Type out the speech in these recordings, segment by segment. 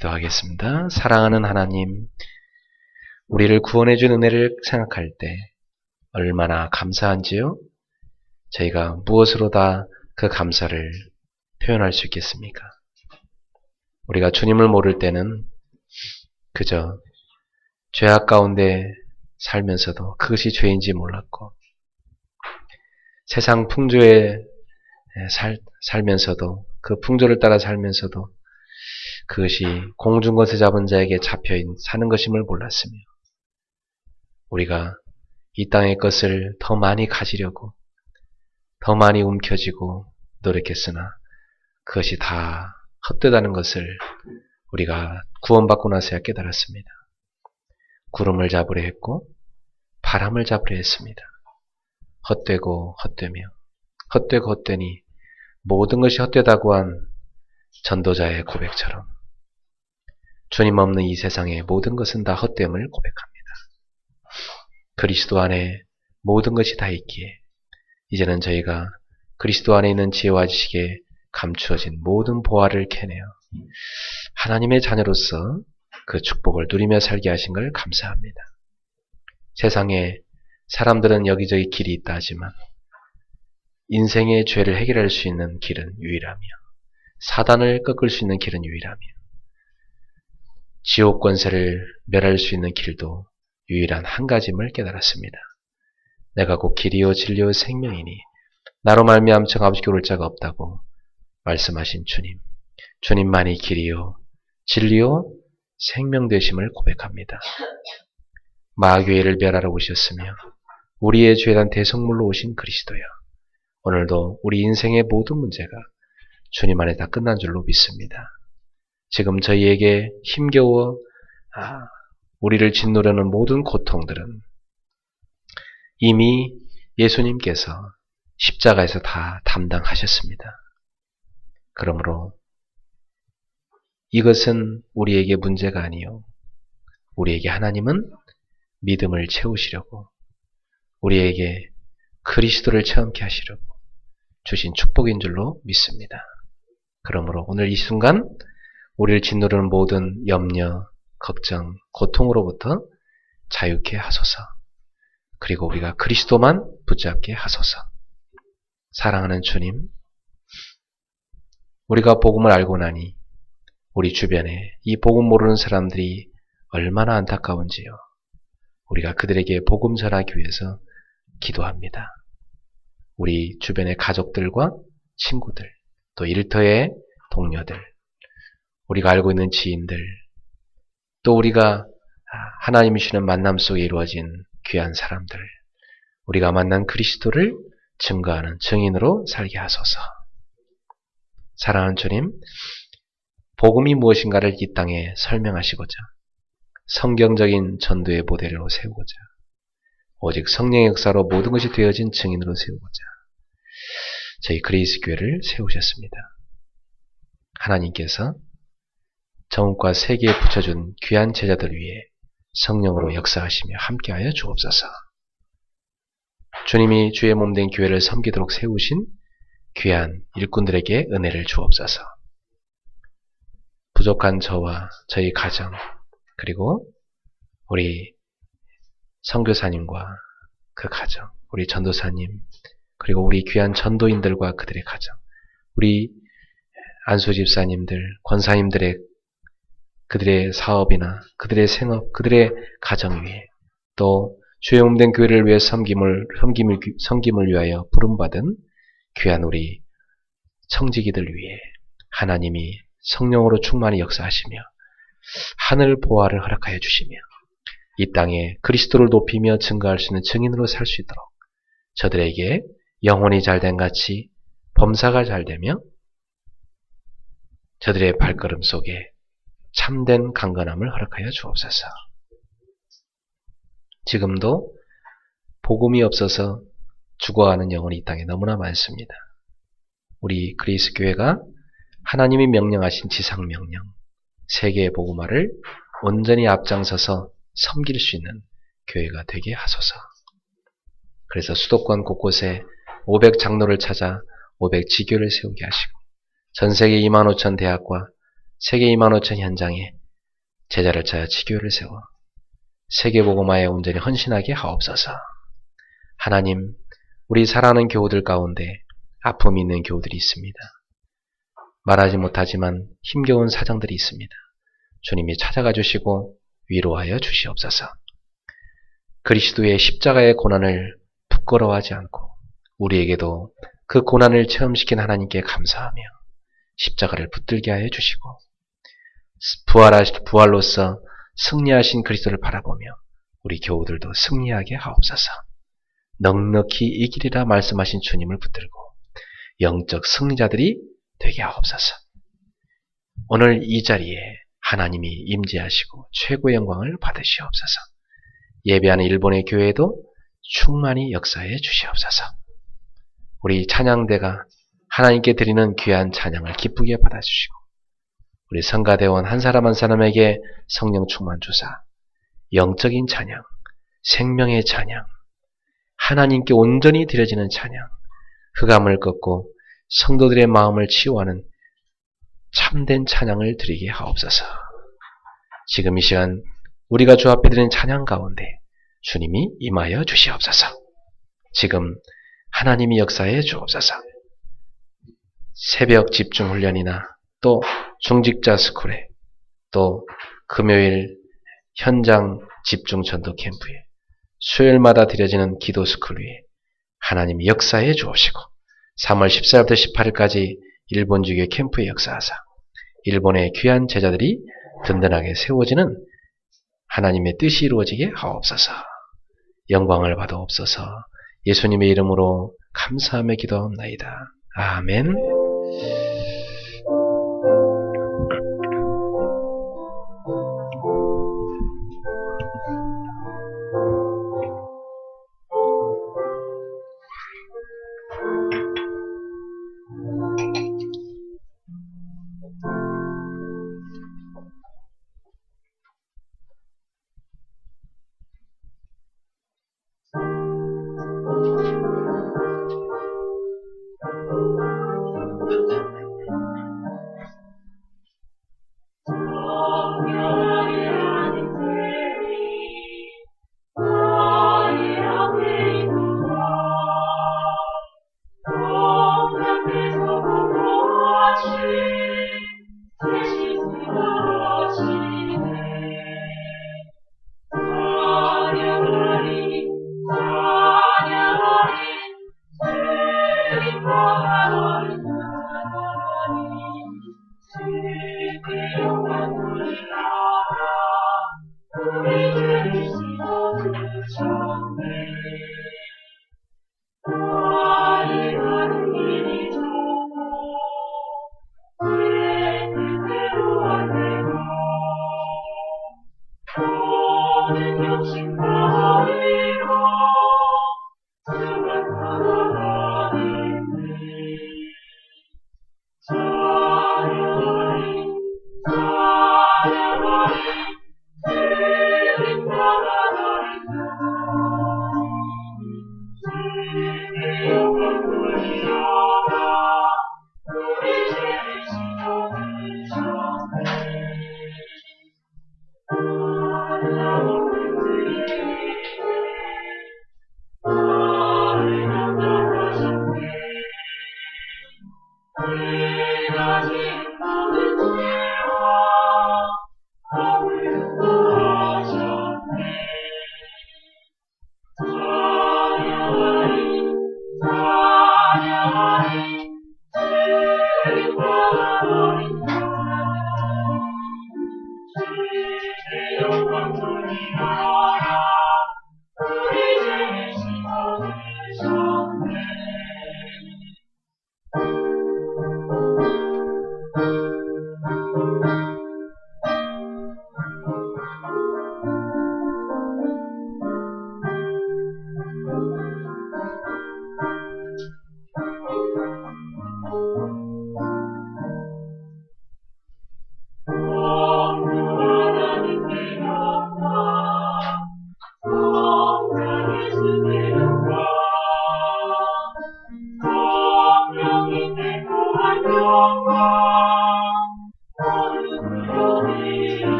기도하겠습니다. 사랑하는 하나님, 우리를 구원해 준 은혜를 생각할 때 얼마나 감사한지요? 저희가 무엇으로 다 그 감사를 표현할 수 있겠습니까? 우리가 주님을 모를 때는 그저 죄악 가운데 살면서도 그것이 죄인지 몰랐고, 세상 풍조에 살면서도 그 풍조를 따라 살면서도 그것이 공중것에 잡은 자에게 잡혀인 사는 것임을 몰랐으며, 우리가 이 땅의 것을 더 많이 가지려고 더 많이 움켜쥐고 노력했으나 그것이 다 헛되다는 것을 우리가 구원받고 나서야 깨달았습니다. 구름을 잡으려 했고 바람을 잡으려 했습니다. 헛되고 헛되며 헛되고 헛되니 모든 것이 헛되다고 한 전도자의 고백처럼 주님 없는 이 세상의 모든 것은 다 헛됨을 고백합니다. 그리스도 안에 모든 것이 다 있기에 이제는 저희가 그리스도 안에 있는 지혜와 지식에 감추어진 모든 보화를 캐내어 하나님의 자녀로서 그 축복을 누리며 살게 하신 걸 감사합니다. 세상에 사람들은 여기저기 길이 있다 하지만 인생의 죄를 해결할 수 있는 길은 유일하며 사단을 꺾을 수 있는 길은 유일하며 지옥 권세를 멸할 수 있는 길도 유일한 한 가지임을 깨달았습니다. 내가 곧 길이요 진리요 생명이니 나로 말미암 저 아버지께 올 자가 없다고 말씀하신 주님, 주님만이 길이요 진리요 생명 되심을 고백합니다. 마귀를 멸하러 오셨으며 우리의 죄에 대한 대속물로 오신 그리스도여, 오늘도 우리 인생의 모든 문제가 주님 안에 다 끝난 줄로 믿습니다. 지금 저희에게 힘겨워 우리를 짓누르는 모든 고통들은 이미 예수님께서 십자가에서 다 담당하셨습니다. 그러므로 이것은 우리에게 문제가 아니요, 우리에게 하나님은 믿음을 채우시려고, 우리에게 그리스도를 체험케 하시려고 주신 축복인 줄로 믿습니다. 그러므로 오늘 이 순간 우리를 짓누르는 모든 염려, 걱정, 고통으로부터 자유케 하소서. 그리고 우리가 그리스도만 붙잡게 하소서. 사랑하는 주님, 우리가 복음을 알고 나니 우리 주변에 이 복음 모르는 사람들이 얼마나 안타까운지요. 우리가 그들에게 복음 전하기 위해서 기도합니다. 우리 주변의 가족들과 친구들, 또 일터의 동료들, 우리가 알고 있는 지인들, 또 우리가 하나님이 주시는 만남 속에 이루어진 귀한 사람들, 우리가 만난 그리스도를 증거하는 증인으로 살게 하소서. 사랑하는 주님, 복음이 무엇인가를 이 땅에 설명하시고자 성경적인 전도의 모델로 세우고자 오직 성령의 역사로 모든 것이 되어진 증인으로 세우고자 저희 그레이스 교회를 세우셨습니다. 하나님께서 정국과 세계에 붙여준 귀한 제자들 위해 성령으로 역사하시며 함께하여 주옵소서. 주님이 주의 몸된 교회를 섬기도록 세우신 귀한 일꾼들에게 은혜를 주옵소서. 부족한 저와 저희 가정, 그리고 우리 선교사님과 그 가정, 우리 전도사님, 그리고 우리 귀한 전도인들과 그들의 가정, 우리 안수집사님들, 권사님들의 그들의 사업이나 그들의 생업, 그들의 가정 위에, 또 주의 몸된 교회를 위해 섬김을 위하여 부름받은 귀한 우리 청지기들 위해 하나님이 성령으로 충만히 역사하시며 하늘 보화를 허락하여 주시며 이 땅에 그리스도를 높이며 증거할 수 있는 증인으로 살 수 있도록 저들에게 영혼이 잘된 같이 범사가 잘되며 저들의 발걸음 속에 참된 강건함을 허락하여 주옵소서. 지금도 복음이 없어서 죽어가는 영혼이 이 땅에 너무나 많습니다. 우리 그리스 교회가 하나님이 명령하신 지상명령, 세계의 복음화를 온전히 앞장서서 섬길 수 있는 교회가 되게 하소서. 그래서 수도권 곳곳에 500장로를 찾아 500지교를 세우게 하시고 전세계 25,000 대학과 세계 2만 5천 현장에 제자를 짜여 지교회를 세워 세계복음화에 온전히 헌신하게 하옵소서. 하나님, 우리 사랑하는 교우들 가운데 아픔이 있는 교우들이 있습니다. 말하지 못하지만 힘겨운 사정들이 있습니다. 주님이 찾아가 주시고 위로하여 주시옵소서. 그리스도의 십자가의 고난을 부끄러워하지 않고 우리에게도 그 고난을 체험시킨 하나님께 감사하며 십자가를 붙들게 하여 주시고 부활로서 승리하신 그리스도를 바라보며 우리 교우들도 승리하게 하옵소서. 넉넉히 이기리라 말씀하신 주님을 붙들고 영적 승리자들이 되게 하옵소서. 오늘 이 자리에 하나님이 임재하시고 최고의 영광을 받으시옵소서. 예배하는 일본의 교회도 충만히 역사해 주시옵소서. 우리 찬양대가 하나님께 드리는 귀한 찬양을 기쁘게 받아주시고 우리 성가대원 한 사람 한 사람에게 성령 충만 주사 영적인 찬양, 생명의 찬양, 하나님께 온전히 드려지는 찬양, 흑암을 꺾고 성도들의 마음을 치유하는 참된 찬양을 드리게 하옵소서. 지금 이 시간 우리가 주 앞에 드리는 찬양 가운데 주님이 임하여 주시옵소서. 지금 하나님이 역사해 주옵소서. 새벽 집중 훈련이나 또 중직자 스쿨에 또 금요일 현장 집중 전도 캠프에 수요일마다 드려지는 기도 스쿨 위에 하나님이 역사해 주옵시고 3월 14일부터 18일까지 일본 주교 캠프에 역사하사 일본의 귀한 제자들이 든든하게 세워지는 하나님의 뜻이 이루어지게 하옵소서. 영광을 받아옵소서. 예수님의 이름으로 감사하며 기도하옵나이다. 아멘.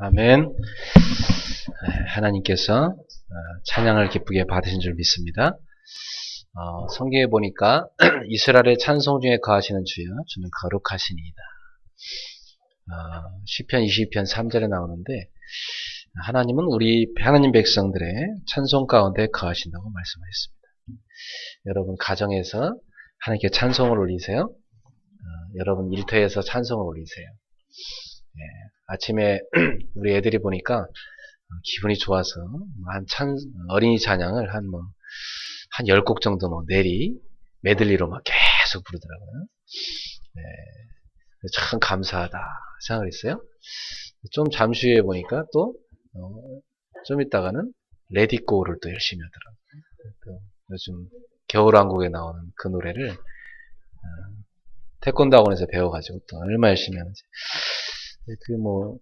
아멘. 하나님께서 찬양을 기쁘게 받으신 줄 믿습니다. 성경에 보니까 이스라엘의 찬송 중에 거하시는 주여 주는 거룩하시니이다. 시편 22편 3절에 나오는데 하나님은 우리 하나님 백성들의 찬송 가운데 거하신다고 말씀하셨습니다. 여러분 가정에서 하나님께 찬송을 올리세요. 여러분 일터에서 찬송을 올리세요. 아침에 우리 애들이 보니까 기분이 좋아서 어린이 찬양을 한 10곡 정도 내리 메들리로 막 계속 부르더라고요. 참 감사하다 생각을 했어요. 좀 잠시 후에 보니까 또 좀 있다가는 레디고를 또 열심히 하더라고요. 요즘 겨울왕국에 나오는 그 노래를 태권도 학원에서 배워가지고 또 얼마 열심히 하는지.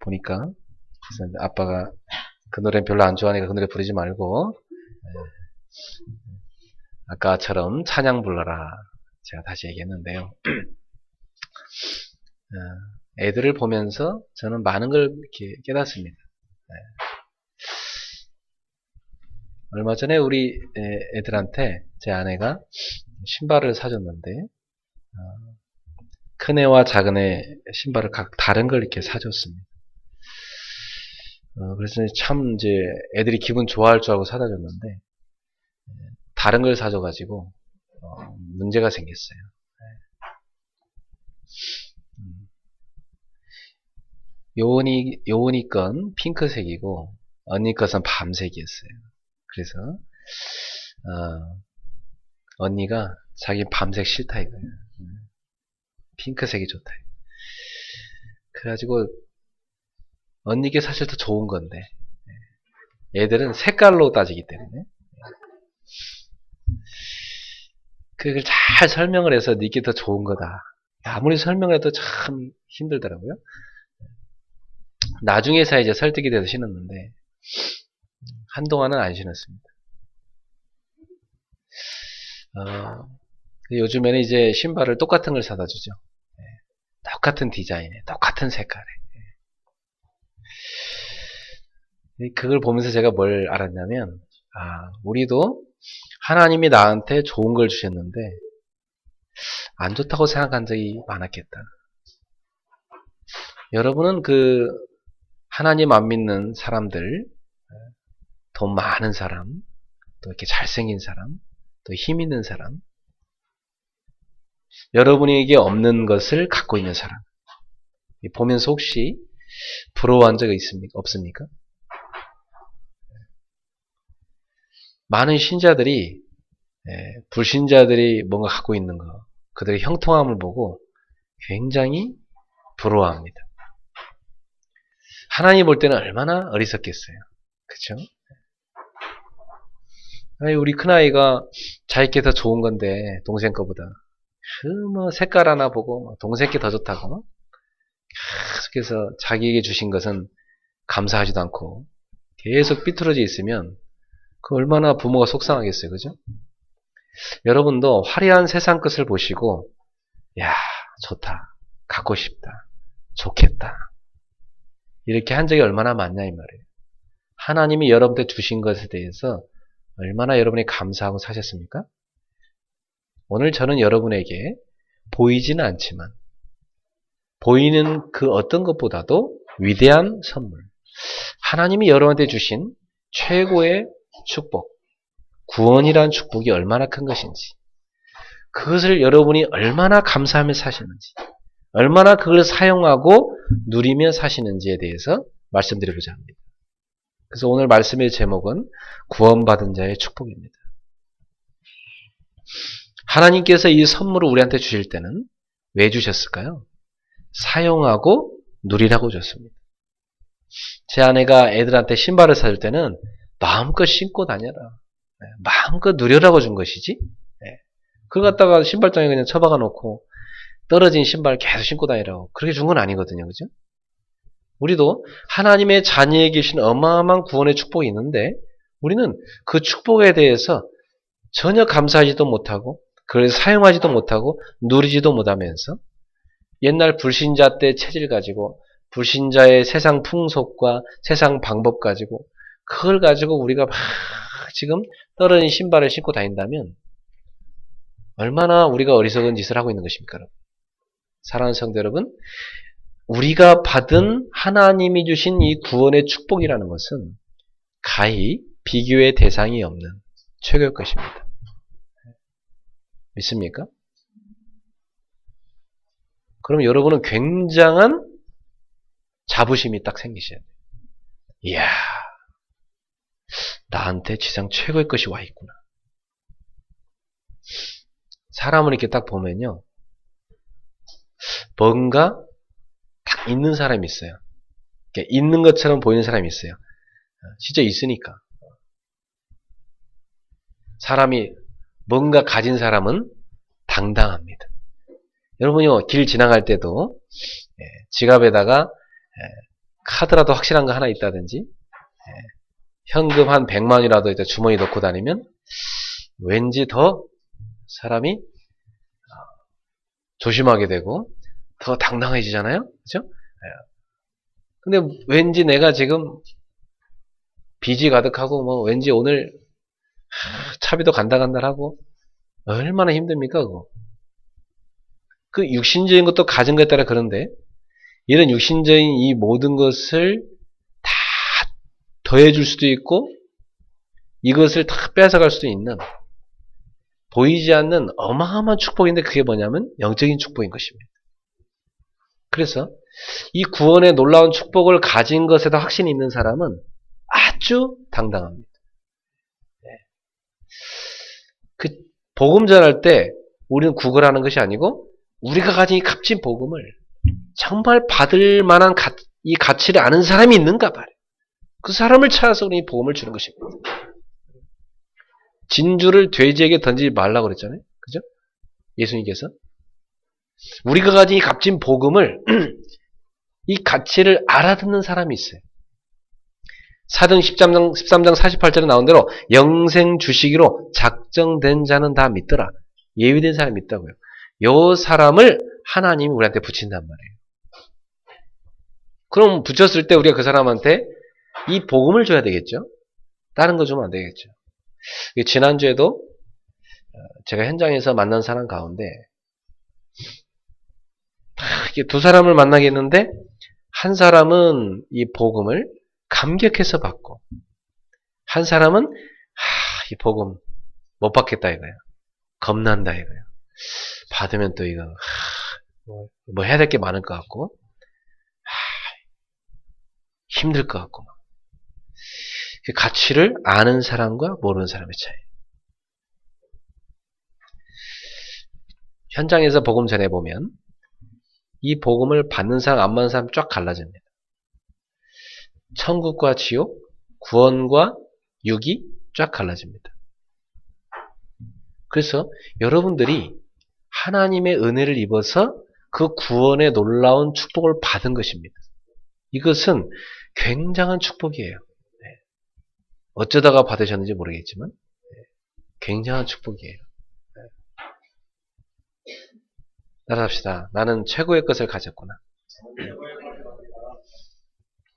보니까 그래서 아빠가 그 노래는 별로 안 좋아하니까 그 노래 부르지 말고 아까처럼 찬양 불러라 제가 다시 얘기했는데요. 애들을 보면서 저는 많은 걸 이렇게 깨닫습니다. 얼마 전에 우리 애들한테 제 아내가 신발을 사줬는데 큰 애와 작은 애 신발을 각 다른 걸 이렇게 사줬습니다. 그래서 참 이제 애들이 기분 좋아할 줄 알고 사다 줬는데 다른 걸 사줘가지고 문제가 생겼어요. 요은이 건 핑크색이고 언니 것은 밤색이었어요. 그래서 언니가 자기 밤색 싫다 이거예요. 핑크색이 좋다. 그래가지고 언니께 사실 더 좋은 건데 애들은 색깔로 따지기 때문에 그걸 잘 설명을 해서 니께 더 좋은 거다. 아무리 설명을 해도 참 힘들더라고요. 나중에서 이제 설득이 돼서 신었는데 한동안은 안 신었습니다. 요즘에는 이제 신발을 똑같은 걸 사다 주죠. 똑같은 디자인에 똑같은 색깔에. 그걸 보면서 제가 뭘 알았냐면 우리도 하나님이 나한테 좋은 걸 주셨는데 안 좋다고 생각한 적이 많았겠다. 여러분은 하나님 안 믿는 사람들, 돈 많은 사람, 또 이렇게 잘생긴 사람, 또 힘 있는 사람, 여러분에게 없는 것을 갖고 있는 사람 보면서 혹시 부러워한 적이 없습니까? 많은 신자들이 불신자들이 뭔가 갖고 있는 거, 그들의 형통함을 보고 굉장히 부러워합니다. 하나님 볼 때는 얼마나 어리석겠어요. 그쵸? 우리 큰아이가 자기께 더 좋은 건데 동생 거보다 색깔 하나 보고 동생 게 더 좋다고 계속해서 자기에게 주신 것은 감사하지도 않고 계속 삐뚤어져 있으면 얼마나 부모가 속상하겠어요. 그죠? 여러분도 화려한 세상 것을 보시고 야 좋다, 갖고 싶다, 좋겠다 이렇게 한 적이 얼마나 많냐 이 말이에요. 하나님이 여러분한테 주신 것에 대해서 얼마나 여러분이 감사하고 사셨습니까? 오늘 저는 여러분에게 보이지는 않지만 보이는 그 어떤 것보다도 위대한 선물, 하나님이 여러분한테 주신 최고의 축복, 구원이란 축복이 얼마나 큰 것인지, 그것을 여러분이 얼마나 감사하며 사시는지, 얼마나 그걸 사용하고 누리며 사시는지에 대해서 말씀드려보자 합니다. 그래서 오늘 말씀의 제목은 구원받은 자의 축복입니다. 하나님께서 이 선물을 우리한테 주실 때는 왜 주셨을까요? 사용하고 누리라고 줬습니다. 제 아내가 애들한테 신발을 사줄 때는 마음껏 신고 다녀라, 마음껏 누려라고 준 것이지, 그걸 갖다가 신발장에 그냥 처박아 놓고 떨어진 신발 계속 신고 다니라고 그렇게 준 건 아니거든요. 그죠? 우리도 하나님의 자녀에 계신 어마어마한 구원의 축복이 있는데 우리는 그 축복에 대해서 전혀 감사하지도 못하고 그걸 사용하지도 못하고 누리지도 못하면서 옛날 불신자 때 체질 가지고 불신자의 세상 풍속과 세상 방법 가지고 그걸 가지고 우리가 막 지금 떨어진 신발을 신고 다닌다면 얼마나 우리가 어리석은 짓을 하고 있는 것입니까? 여러분? 사랑하는 성도 여러분, 우리가 받은 하나님이 주신 이 구원의 축복이라는 것은 가히 비교의 대상이 없는 최고의 것입니다. 믿습니까? 그럼 여러분은 굉장한 자부심이 딱 생기셔야 돼요. 이야, 나한테 지상 최고의 것이 와 있구나. 사람을 이렇게 딱 보면요. 뭔가 딱 있는 사람이 있어요. 있는 것처럼 보이는 사람이 있어요. 진짜 있으니까. 사람이 뭔가 가진 사람은 당당합니다. 여러분요, 길 지나갈 때도 지갑에다가 카드라도 확실한 거 하나 있다든지 현금 한 100만이라도 주머니 넣고 다니면 왠지 더 사람이 조심하게 되고 더 당당해지잖아요. 그죠? 근데 왠지 내가 지금 빚이 가득하고 뭐 왠지 오늘 차비도 간달간달하고 얼마나 힘듭니까 그거. 그 육신적인 것도 가진 것에 따라 그런데 이런 육신적인 이 모든 것을 다 더해줄 수도 있고 이것을 다 뺏어갈 수도 있는 보이지 않는 어마어마한 축복인데 그게 뭐냐면 영적인 축복인 것입니다. 그래서 이 구원의 놀라운 축복을 가진 것에도 확신이 있는 사람은 아주 당당합니다. 그 복음 전할 때 우리는 구걸하는 것이 아니고 우리가 가진 이 값진 복음을 정말 받을 만한 이 가치를 아는 사람이 있는가 말이에요. 그 사람을 찾아서 이 복음을 주는 것입니다. 진주를 돼지에게 던지지 말라고 그랬잖아요. 그죠? 예수님께서. 우리가 가진 이 값진 복음을 이 가치를 알아듣는 사람이 있어요. 사도행 13장 48절에 나온 대로 영생 주시기로 작정된 자는 다 믿더라. 예비된 사람이 있다고요. 요 사람을 하나님이 우리한테 붙인단 말이에요. 그럼 붙였을 때 우리가 그 사람한테 이 복음을 줘야 되겠죠? 다른 거 주면 안 되겠죠? 지난주에도 제가 현장에서 만난 사람 가운데 두 사람을 만나겠는데 한 사람은 이 복음을 감격해서 받고 한 사람은 이 복음 못 받겠다 이거야. 겁난다 이거야. 받으면 또 이거 뭐 해야 될 게 많을 것 같고 힘들 것 같고 그 가치를 아는 사람과 모르는 사람의 차이. 현장에서 복음 전해보면 이 복음을 받는 사람 안 받는 사람 쫙 갈라집니다. 천국과 지옥, 구원과 육이 쫙 갈라집니다. 그래서 여러분들이 하나님의 은혜를 입어서 그 구원의 놀라운 축복을 받은 것입니다. 이것은 굉장한 축복이에요. 어쩌다가 받으셨는지 모르겠지만 굉장한 축복이에요. 따라합시다. 나는 최고의 것을 가졌구나.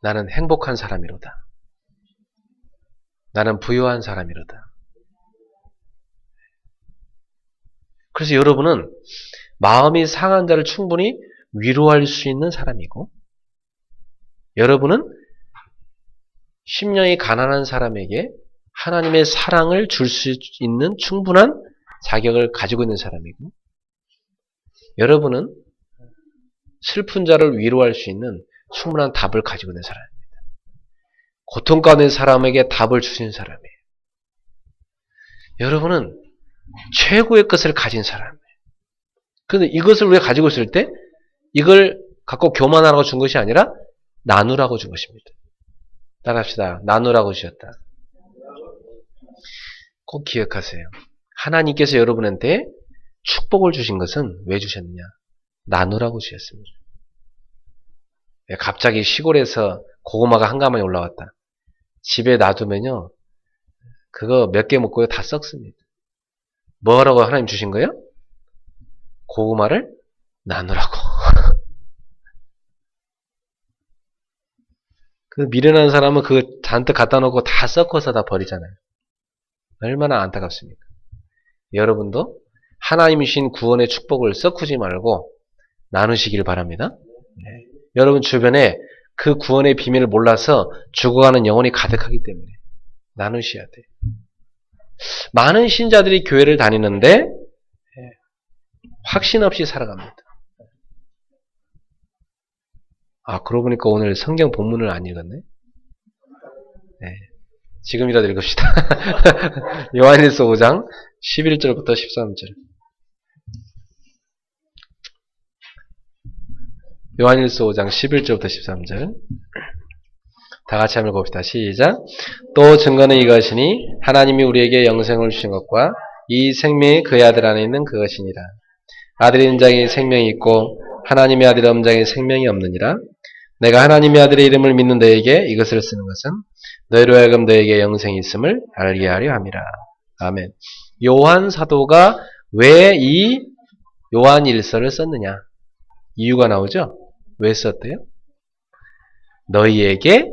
나는 행복한 사람이로다. 나는 부유한 사람이로다. 그래서 여러분은 마음이 상한 자를 충분히 위로할 수 있는 사람이고 여러분은 심령이 가난한 사람에게 하나님의 사랑을 줄 수 있는 충분한 자격을 가지고 있는 사람이고 여러분은 슬픈 자를 위로할 수 있는 충분한 답을 가지고 있는 사람입니다. 고통 가운데 사람에게 답을 주시는 사람이에요. 여러분은 최고의 것을 가진 사람이에요. 그런데 이것을 우리가 가지고 있을 때 이걸 갖고 교만하라고 준 것이 아니라 나누라고 준 것입니다. 따라합시다. 나누라고 주셨다. 꼭 기억하세요. 하나님께서 여러분한테 축복을 주신 것은 왜 주셨느냐? 나누라고 주셨습니다. 갑자기 시골에서 고구마가 한 가마니 올라왔다. 집에 놔두면요. 그거 몇 개 먹고요. 다 썩습니다. 뭐라고 하나님 주신 거예요? 고구마를 나누라고. 그 미련한 사람은 그거 잔뜩 갖다 놓고 다 섞어서 다 버리잖아요. 얼마나 안타깝습니까? 여러분도 하나님이 주신 구원의 축복을 썩히지 말고 나누시길 바랍니다. 네. 여러분 주변에 그 구원의 비밀을 몰라서 죽어가는 영혼이 가득하기 때문에 나누셔야 돼요. 많은 신자들이 교회를 다니는데 확신 없이 살아갑니다. 그러고 보니까 오늘 성경 본문을 안 읽었네. 네. 지금이라도 읽읍시다. 요한일서 5장 11절부터 13절. 요한일서 5장 11절부터 13절. 다 같이 한번 봅시다. 시작. 또 증거는 이것이니 하나님이 우리에게 영생을 주신 것과 이 생명이 그의 아들 안에 있는 그것이니라. 아들이 있는 자에게 생명이 있고 하나님의 아들이 없는 자에게 생명이 없느니라. 내가 하나님의 아들의 이름을 믿는 너에게 이것을 쓰는 것은 너희로 하여금 너에게 영생이 있음을 알게 하려 함이라. 아멘. 요한 사도가 왜 이 요한일서를 썼느냐? 이유가 나오죠? 왜 썼대요? 너희에게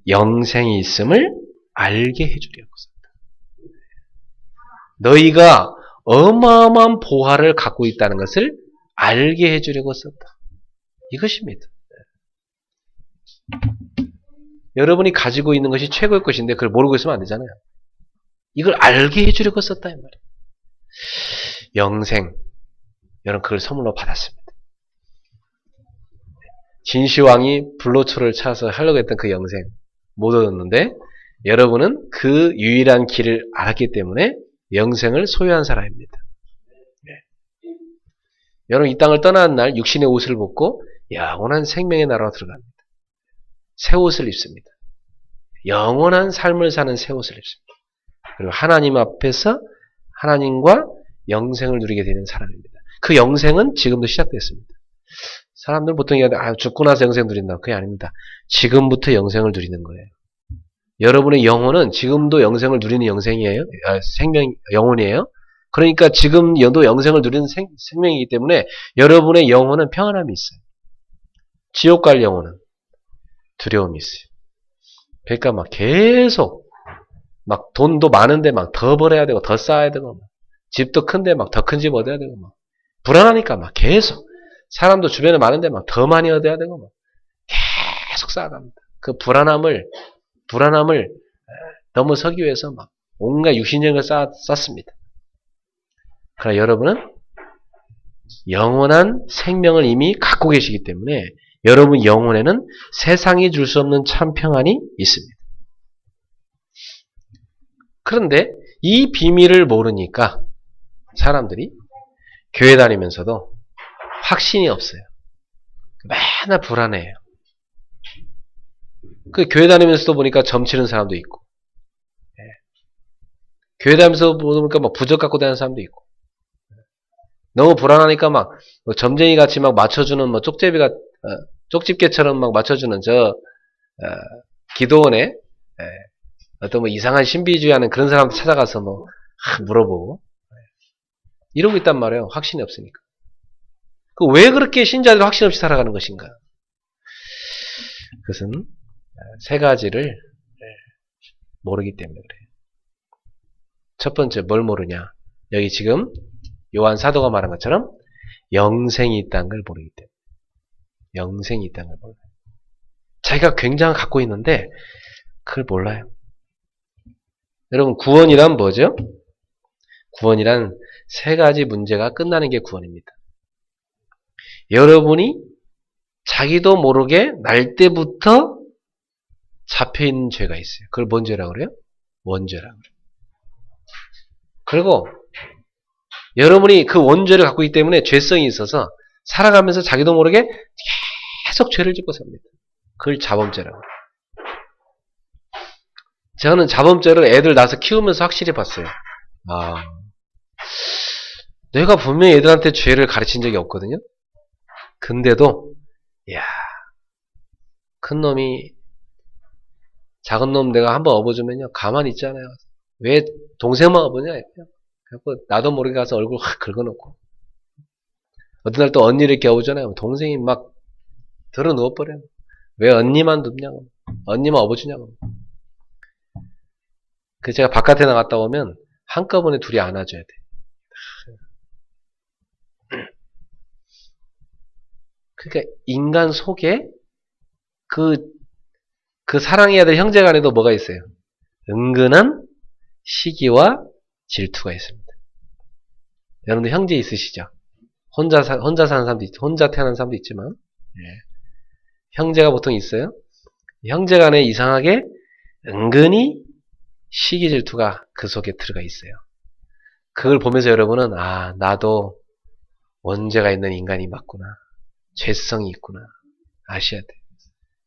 영생이 있음을 알게 해주려고 썼다. 너희가 어마어마한 보화를 갖고 있다는 것을 알게 해주려고 썼다. 이것입니다. 여러분이 가지고 있는 것이 최고의 것인데 그걸 모르고 있으면 안 되잖아요. 이걸 알게 해주려고 썼다 이 말이에요. 영생, 여러분 그걸 선물로 받았습니다. 진시황이 불로초를 찾아서 하려고 했던 그 영생 못 얻었는데 여러분은 그 유일한 길을 알았기 때문에 영생을 소유한 사람입니다. 네. 여러분 이 땅을 떠나는 날 육신의 옷을 벗고 영원한 생명의 나라로 들어갑니다. 새 옷을 입습니다. 영원한 삶을 사는 새 옷을 입습니다. 그리고 하나님 앞에서 하나님과 영생을 누리게 되는 사람입니다. 그 영생은 지금도 시작됐습니다. 사람들 보통 죽고 나서 영생 누린다. 그게 아닙니다. 지금부터 영생을 누리는 거예요. 여러분의 영혼은 지금도 영생을 누리는 영생이에요. 영혼이에요. 그러니까 지금도 영생을 누리는 생명이기 때문에 여러분의 영혼은 평안함이 있어요. 지옥 갈 영혼은 두려움이 있어요. 그러니까 막 계속 막 돈도 많은데 막 더 벌어야 되고 더 쌓아야 되고 막 집도 큰데 막 더 큰 집 얻어야 되고 막 불안하니까 막 계속 사람도 주변에 많은데 막 더 많이 얻어야 되고 막 계속 쌓아갑니다. 그 불안함을 넘어서기 위해서 막 온갖 육신적인 걸 쌓습니다. 그러나 여러분은 영원한 생명을 이미 갖고 계시기 때문에 여러분 영혼에는 세상이 줄 수 없는 참 평안이 있습니다. 그런데 이 비밀을 모르니까 사람들이 교회 다니면서도 확신이 없어요. 맨날 불안해요. 그 교회 다니면서도 보니까 점치는 사람도 있고, 교회 다니면서 보니까 막 부적 갖고 다니는 사람도 있고, 너무 불안하니까 막 점쟁이 같이 막 맞춰주는 뭐 쪽제비가 쪽집게처럼 막 맞춰주는 기도원에 어떤 뭐 이상한 신비주의하는 그런 사람도 찾아가서 뭐 물어보고 이러고 있단 말이에요. 확신이 없으니까. 왜 그렇게 신자들이 확신 없이 살아가는 것인가? 그것은 세 가지를 모르기 때문에 그래요. 첫 번째 뭘 모르냐? 여기 지금 요한 사도가 말한 것처럼 영생이 있다는 걸 모르기 때문에. 영생이 있다는 걸 몰라요. 자기가 굉장히 갖고 있는데 그걸 몰라요. 여러분 구원이란 뭐죠? 구원이란 세 가지 문제가 끝나는 게 구원입니다. 여러분이 자기도 모르게 날 때부터 잡혀있는 죄가 있어요. 그걸 뭔 죄라고 그래요? 원죄라고 그래요. 그리고 여러분이 그 원죄를 갖고 있기 때문에 죄성이 있어서 살아가면서 자기도 모르게 계속 죄를 짓고 삽니다. 그걸 자범죄라고 해요. 저는 자범죄를 애들 낳아서 키우면서 확실히 봤어요. 내가 분명히 애들한테 죄를 가르친 적이 없거든요. 근데도 큰 놈이 작은 놈 내가 한번 업어주면요 가만히 있잖아요. 왜 동생만 업으냐? 그래서 나도 모르게 가서 얼굴 확 긁어놓고 어떤 날 또 언니를 이렇게 업어주잖아요. 동생이 막 들어 누워버려요. 왜 언니만 눕냐고, 언니만 업어주냐고. 그래서 제가 바깥에 나갔다 오면 한꺼번에 둘이 안아줘야 돼. 그러니까 인간 속에 그 사랑해야 될 형제 간에도 뭐가 있어요? 은근한 시기와 질투가 있습니다. 여러분들 형제 있으시죠? 혼자 사는 사람도 있죠. 혼자 태어난 사람도 있지만, 형제가 보통 있어요. 형제 간에 이상하게 은근히 시기 질투가 그 속에 들어가 있어요. 그걸 보면서 여러분은, 아, 나도 원죄가 있는 인간이 맞구나. 죄성이 있구나. 아셔야 돼요.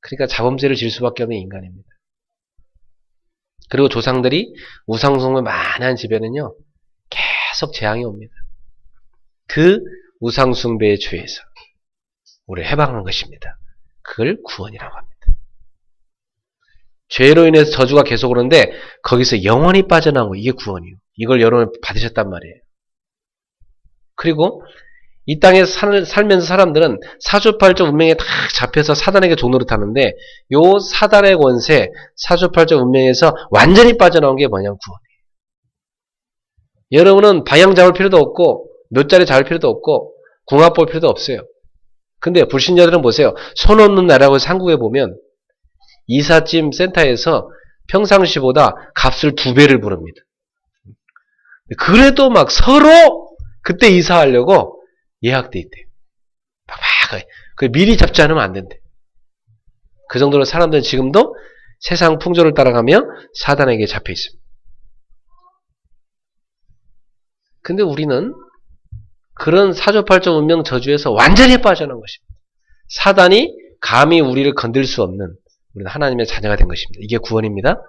그러니까 자범죄를 질 수밖에 없는 인간입니다. 그리고 조상들이 우상숭배 많이 한 집에는요, 계속 재앙이 옵니다. 그 우상숭배의 죄에서 우리를 해방하는 것입니다. 그걸 구원이라고 합니다. 죄로 인해서 저주가 계속 오는데 거기서 영원히 빠져나온 거, 이게 구원이에요. 이걸 여러분 받으셨단 말이에요. 그리고 이 땅에 살면서 사람들은 사주팔적 운명에 다 잡혀서 사단에게 종노릇하는데 요 사단의 권세, 사주팔적 운명에서 완전히 빠져나온 게 뭐냐면 구원이에요. 여러분은 방향 잡을 필요도 없고 묘자리 잡을 필요도 없고 궁합 볼 필요도 없어요. 근데 불신자들은 보세요. 손 없는 나라고 한국에 보면 이삿짐 센터에서 평상시보다 값을 2배를 부릅니다. 그래도 막 서로 그때 이사하려고 예약돼 있대요. 미리 잡지 않으면 안 된대. 그 정도로 사람들은 지금도 세상 풍조를 따라가며 사단에게 잡혀 있습니다. 근데 우리는 그런 사주팔적 운명 저주에서 완전히 빠져나온 것입니다. 사단이 감히 우리를 건들 수 없는 우리는 하나님의 자녀가 된 것입니다. 이게 구원입니다.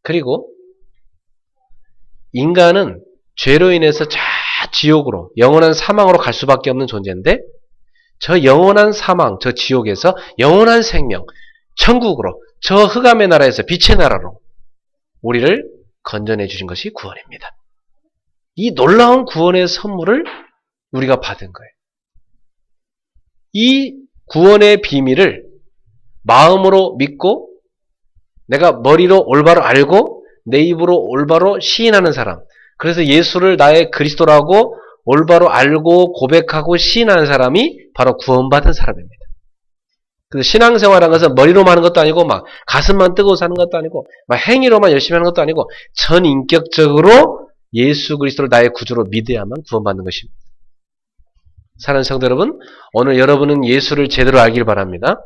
그리고 인간은 죄로 인해서 지옥으로, 영원한 사망으로 갈 수밖에 없는 존재인데 저 영원한 사망, 저 지옥에서 영원한 생명, 천국으로, 저 흑암의 나라에서 빛의 나라로 우리를 건져내 주신 것이 구원입니다. 이 놀라운 구원의 선물을 우리가 받은 거예요. 이 구원의 비밀을 마음으로 믿고 내가 머리로 올바로 알고 내 입으로 올바로 시인하는 사람, 그래서 예수를 나의 그리스도라고 올바로 알고 고백하고 시인하는 사람이 바로 구원받은 사람입니다. 그래서 신앙생활이라는 것은 머리로만 하는 것도 아니고 막 가슴만 뜨고 사는 것도 아니고 막 행위로만 열심히 하는 것도 아니고 전인격적으로 예수 그리스도를 나의 구주로 믿어야만 구원받는 것입니다. 사랑하는 성도 여러분, 오늘 여러분은 예수를 제대로 알길 바랍니다.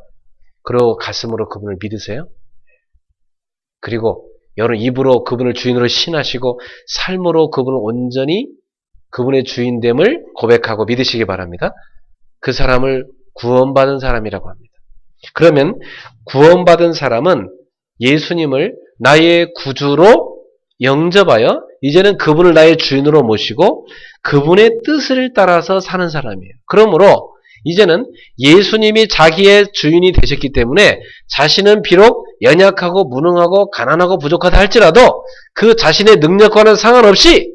그리고 가슴으로 그분을 믿으세요. 그리고 여러분 입으로 그분을 주인으로 신하시고 삶으로 그분을 온전히 그분의 주인됨을 고백하고 믿으시기 바랍니다. 그 사람을 구원받은 사람이라고 합니다. 그러면 구원받은 사람은 예수님을 나의 구주로 영접하여 이제는 그분을 나의 주인으로 모시고 그분의 뜻을 따라서 사는 사람이에요. 그러므로 이제는 예수님이 자기의 주인이 되셨기 때문에 자신은 비록 연약하고 무능하고 가난하고 부족하다 할지라도 그 자신의 능력과는 상관없이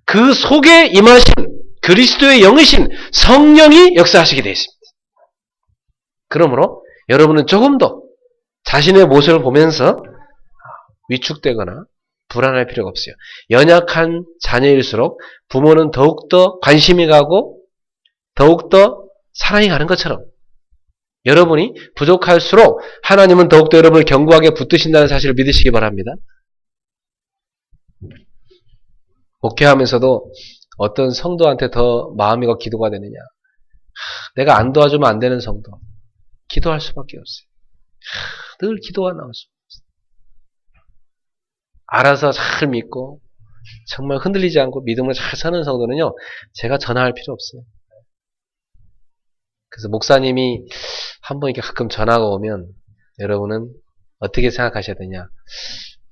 그 속에 임하신 그리스도의 영이신 성령이 역사하시게 되어 있습니다. 그러므로 여러분은 조금 더 자신의 모습을 보면서 위축되거나 불안할 필요가 없어요. 연약한 자녀일수록 부모는 더욱더 관심이 가고 더욱더 사랑이 가는 것처럼 여러분이 부족할수록 하나님은 더욱더 여러분을 견고하게 붙드신다는 사실을 믿으시기 바랍니다. 목회하면서도 어떤 성도한테 더 마음이 가 기도가 되느냐. 내가 안 도와주면 안 되는 성도. 기도할 수밖에 없어요. 늘 기도가 나올 수 없어요. 알아서 잘 믿고 정말 흔들리지 않고 믿음으로 잘 사는 성도는요. 제가 전화할 필요 없어요. 그래서 목사님이 한번 이렇게 가끔 전화가 오면 여러분은 어떻게 생각하셔야 되냐.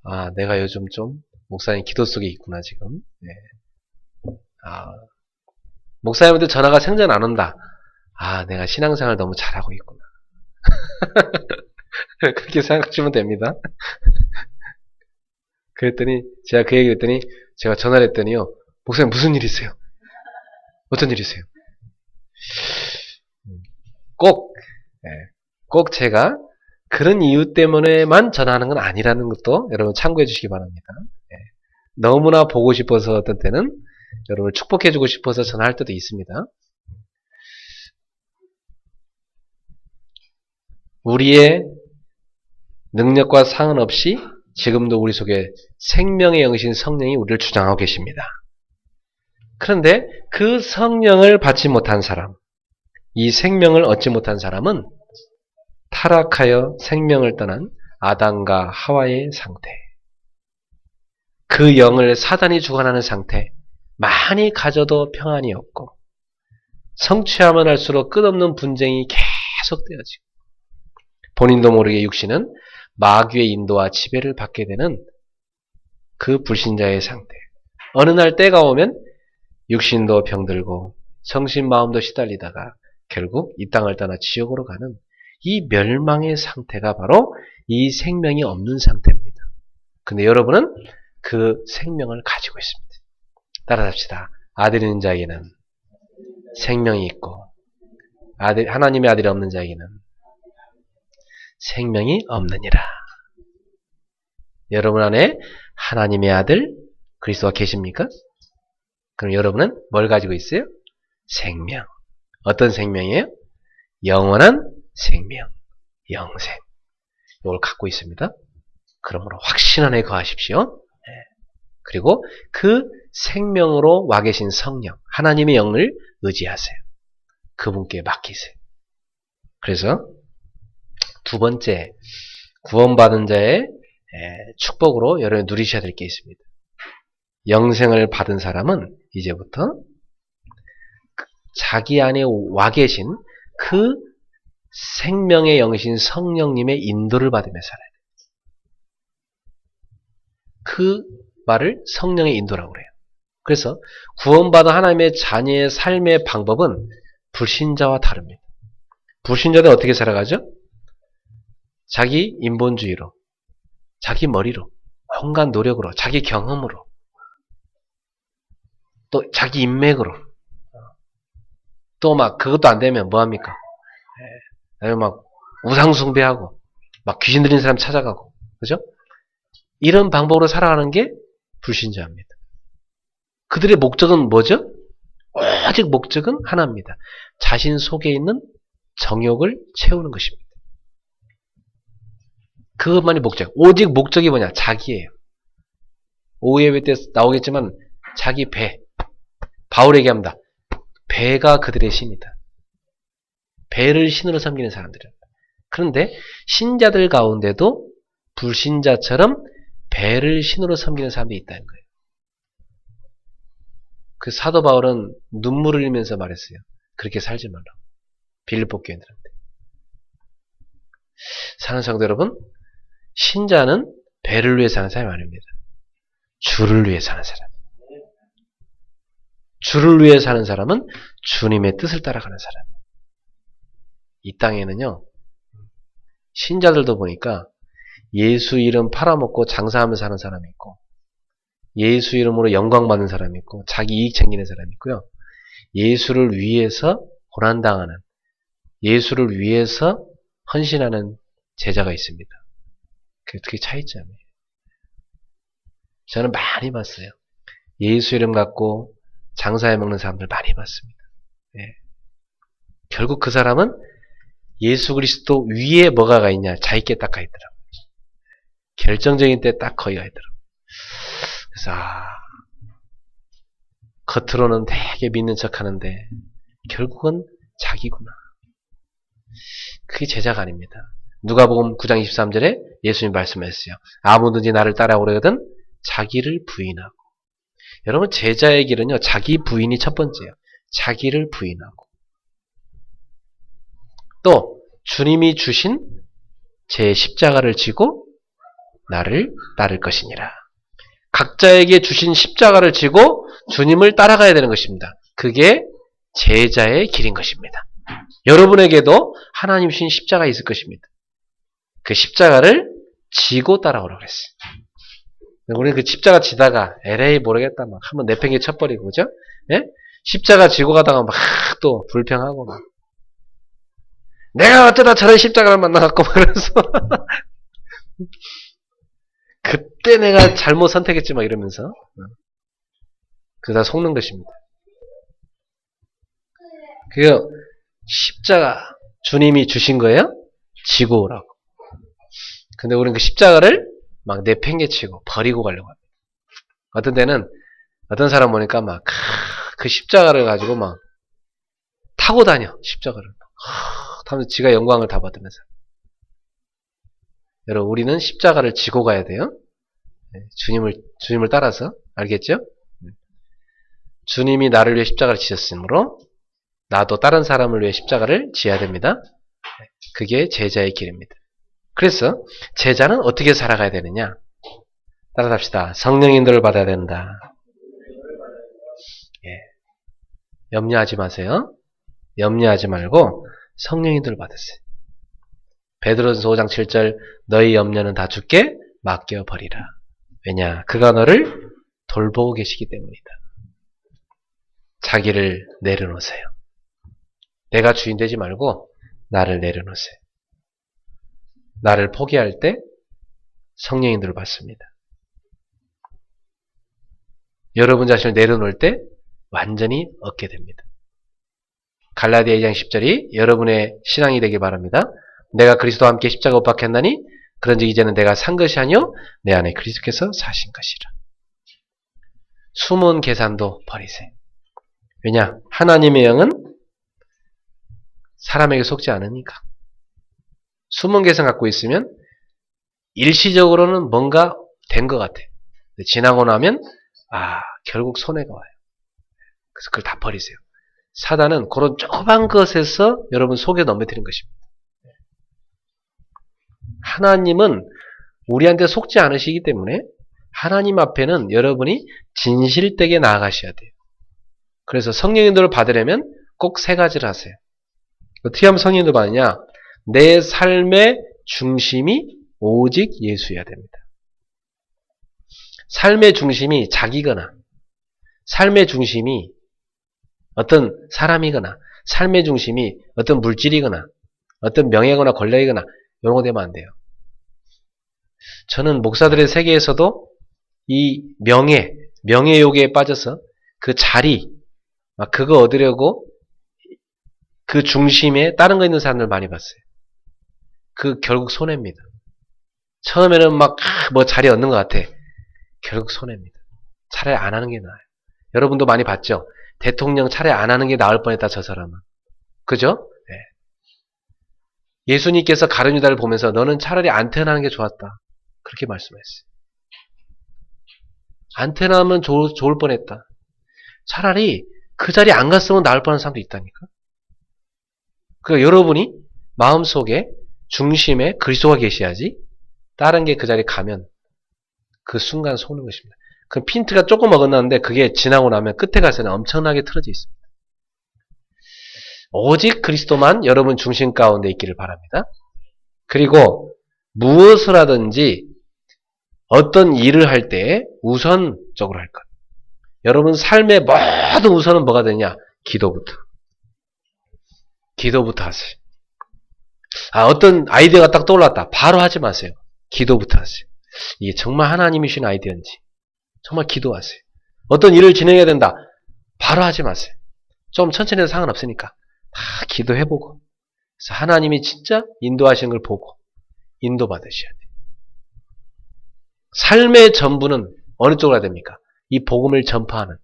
아, 내가 요즘 좀 목사님 기도 속에 있구나 지금. 네. 아, 목사님한테 전화가 생전 안 온다. 아, 내가 신앙생활 너무 잘하고 있구나. 그렇게 생각하시면 됩니다. 그랬더니 제가 그 얘기를 했더니 제가 전화를 했더니요. 목사님 무슨 일이세요? 어떤 일이세요? 꼭, 예, 꼭 제가 그런 이유 때문에만 전화하는 건 아니라는 것도 여러분 참고해 주시기 바랍니다. 예, 너무나 보고 싶어서 어떤 때는 여러분을 축복해 주고 싶어서 전화할 때도 있습니다. 우리의 능력과 상관없이 지금도 우리 속에 생명의 영이신 성령이 우리를 주장하고 계십니다. 그런데 그 성령을 받지 못한 사람, 이 생명을 얻지 못한 사람은 타락하여 생명을 떠난 아담과 하와의 상태, 그 영을 사단이 주관하는 상태, 많이 가져도 평안이 없고 성취하면 할수록 끝없는 분쟁이 계속되어지고 본인도 모르게 육신은 마귀의 인도와 지배를 받게 되는 그 불신자의 상태. 어느 날 때가 오면 육신도 병들고 성신 마음도 시달리다가 결국 이 땅을 떠나 지옥으로 가는 이 멸망의 상태가 바로 이 생명이 없는 상태입니다. 근데 여러분은 그 생명을 가지고 있습니다. 따라합시다. 아들이 있는 자에게는 생명이 있고 하나님의 아들이 없는 자에게는 생명이 없느니라. 여러분 안에 하나님의 아들 그리스도가 계십니까? 그럼 여러분은 뭘 가지고 있어요? 생명. 어떤 생명이에요? 영원한 생명, 영생. 이걸 갖고 있습니다. 그러므로 확신 안에 거하십시오. 그리고 그 생명으로 와 계신 성령, 하나님의 영을 의지하세요. 그분께 맡기세요. 그래서 두 번째, 구원받은 자의 축복으로 여러분이 누리셔야 될 게 있습니다. 영생을 받은 사람은 이제부터 자기 안에 와 계신 그 생명의 영이신 성령님의 인도를 받으며 살아야 돼요. 그 말을 성령의 인도라고 그래요. 그래서 구원받은 하나님의 자녀의 삶의 방법은 불신자와 다릅니다. 불신자들은 어떻게 살아가죠? 자기 인본주의로, 자기 머리로, 온갖 노력으로, 자기 경험으로, 또 자기 인맥으로, 또 막 그것도 안 되면 뭐합니까? 아니면 막 우상숭배하고 막 귀신 들린 사람 찾아가고, 그죠? 이런 방법으로 살아가는 게 불신자입니다. 그들의 목적은 뭐죠? 오직 목적은 하나입니다. 자신 속에 있는 정욕을 채우는 것입니다. 그것만이 목적. 오직 목적이 뭐냐? 자기예요. 오예회 때 나오겠지만 자기 배. 바울에게 합니다. 배가 그들의 신이다. 배를 신으로 섬기는 사람들입니다. 그런데 신자들 가운데도 불신자처럼 배를 신으로 섬기는 사람들이 있다는 거예요. 그 사도 바울은 눈물을 흘리면서 말했어요. 그렇게 살지 말라고. 빌립보 교인들한테. 사는 성도 여러분, 신자는 배를 위해 사는 사람이 아닙니다. 주를 위해 사는 사람. 주를 위해 사는 사람은 주님의 뜻을 따라가는 사람. 이 땅에는요, 신자들도 보니까 예수 이름 팔아먹고 장사하면서 사는 사람이 있고, 예수 이름으로 영광 받는 사람이 있고, 자기 이익 챙기는 사람이 있고요. 예수를 위해서 고난당하는, 예수를 위해서 헌신하는 제자가 있습니다. 그게 차이점이에요. 저는 많이 봤어요. 예수 이름 갖고 장사해 먹는 사람들 많이 봤습니다. 네. 결국 그 사람은 예수 그리스도 위에 뭐가 가 있냐? 자기께 딱 가 있더라고요. 결정적인 때 딱 거기 가 있더라고요. 그래서 겉으로는 되게 믿는 척 하는데 결국은 자기구나. 그게 제자가 아닙니다. 누가복음 9장 23절에 예수님 말씀하셨어요. 아무든지 나를 따라오려거든 자기를 부인하고. 여러분 제자의 길은요. 자기 부인이 첫 번째예요. 자기를 부인하고. 또 주님이 주신 제 십자가를 지고 나를 따를 것이니라. 각자에게 주신 십자가를 지고 주님을 따라가야 되는 것입니다. 그게 제자의 길인 것입니다. 여러분에게도 하나님 주신 십자가 있을 것입니다. 그 십자가를 지고 따라오라고 그랬어요. 우리는 그 십자가 지다가 에레이 모르겠다 막 한번 내팽개 쳐버리고 그죠? 예? 십자가 지고 가다가 막 또 불평하고 막 내가 어쩌다 저런 십자가를 만나갖고 그래서 그때 내가 잘못 선택했지 막 이러면서 그러다 속는 것입니다. 그 십자가 주님이 주신 거예요? 지고 오라고. 근데 우리는 그 십자가를 막 내팽개치고 버리고 가려고 합니다. 어떤 때는 어떤 사람 보니까 막 그 십자가를 가지고 막 타고 다녀. 십자가를 타면서 지가 영광을 다 받으면서. 여러분 우리는 십자가를 지고 가야 돼요. 주님을 따라서. 알겠죠? 주님이 나를 위해 십자가를 지셨으므로 나도 다른 사람을 위해 십자가를 지어야 됩니다. 그게 제자의 길입니다. 그래서 제자는 어떻게 살아가야 되느냐? 따라합시다. 성령 인도를 받아야 된다. 예. 염려하지 마세요. 염려하지 말고 성령 인도를 받으세요. 베드로전서 5장 7절 너희 염려는 다 주께 맡겨버리라. 왜냐? 그가 너를 돌보고 계시기 때문이다. 자기를 내려놓으세요. 내가 주인 되지 말고 나를 내려놓으세요. 나를 포기할 때 성령 인도를 받습니다. 여러분 자신을 내려놓을 때 완전히 얻게 됩니다. 갈라디아 2장 10절이 여러분의 신앙이 되길 바랍니다. 내가 그리스도와 함께 십자가 못 박혔나니 그런즉 이제는 내가 산 것이 아니요 내 안에 그리스도께서 사신 것이라. 숨은 계산도 버리세요. 왜냐? 하나님의 영은 사람에게 속지 않으니까. 숨은 계산 갖고 있으면 일시적으로는 뭔가 된 것 같아. 지나고 나면 결국 손해가 와요. 그래서 그걸 다 버리세요. 사단은 그런 조그만 것에서 여러분 속에 넘어뜨린 것입니다. 하나님은 우리한테 속지 않으시기 때문에 하나님 앞에는 여러분이 진실되게 나아가셔야 돼요. 그래서 성령 인도를 받으려면 꼭 세 가지를 하세요. 어떻게 하면 성령 인도를 받느냐? 내 삶의 중심이 오직 예수여야 됩니다. 삶의 중심이 자기거나 삶의 중심이 어떤 사람이거나 삶의 중심이 어떤 물질이거나 어떤 명예거나 권력이거나 이런 거 되면 안 돼요. 저는 목사들의 세계에서도 이 명예욕에 빠져서 그 자리 그거 얻으려고 그 중심에 다른 거 있는 사람들 많이 봤어요. 그 결국 손해입니다. 처음에는 막 뭐 자리 얻는 것 같아. 결국 손해입니다. 차라리 안 하는 게 나아요. 여러분도 많이 봤죠? 대통령 차라리 안 하는 게 나을 뻔했다 저 사람은. 그죠? 네. 예수님께서 가룟 유다를 보면서 너는 차라리 안 태어나는 게 좋았다. 그렇게 말씀했어요. 안 태어나면 좋을 뻔했다. 차라리 그 자리에 안 갔으면 나을 뻔한 사람도 있다니까. 그러니까 여러분이 마음속에 중심에 그리스도가 계셔야지 다른 게 그 자리에 가면 그 순간 속는 것입니다. 그 핀트가 조금 어긋났는데 그게 지나고 나면 끝에 가서는 엄청나게 틀어져 있습니다. 오직 그리스도만 여러분 중심 가운데 있기를 바랍니다. 그리고 무엇을 하든지 어떤 일을 할 때 우선적으로 할 것. 여러분 삶의 모든 우선은 뭐가 되냐? 기도부터. 기도부터 하세요. 어떤 아이디어가 딱 떠올랐다. 바로 하지 마세요. 기도부터 하세요. 이게 정말 하나님이 주신 아이디어인지 정말 기도하세요. 어떤 일을 진행해야 된다. 바로 하지 마세요. 좀 천천히 해도 상관없으니까 다 기도해보고 그래서 하나님이 진짜 인도하시는 걸 보고 인도받으셔야 돼요. 삶의 전부는 어느 쪽으로 해야 됩니까? 이 복음을 전파하는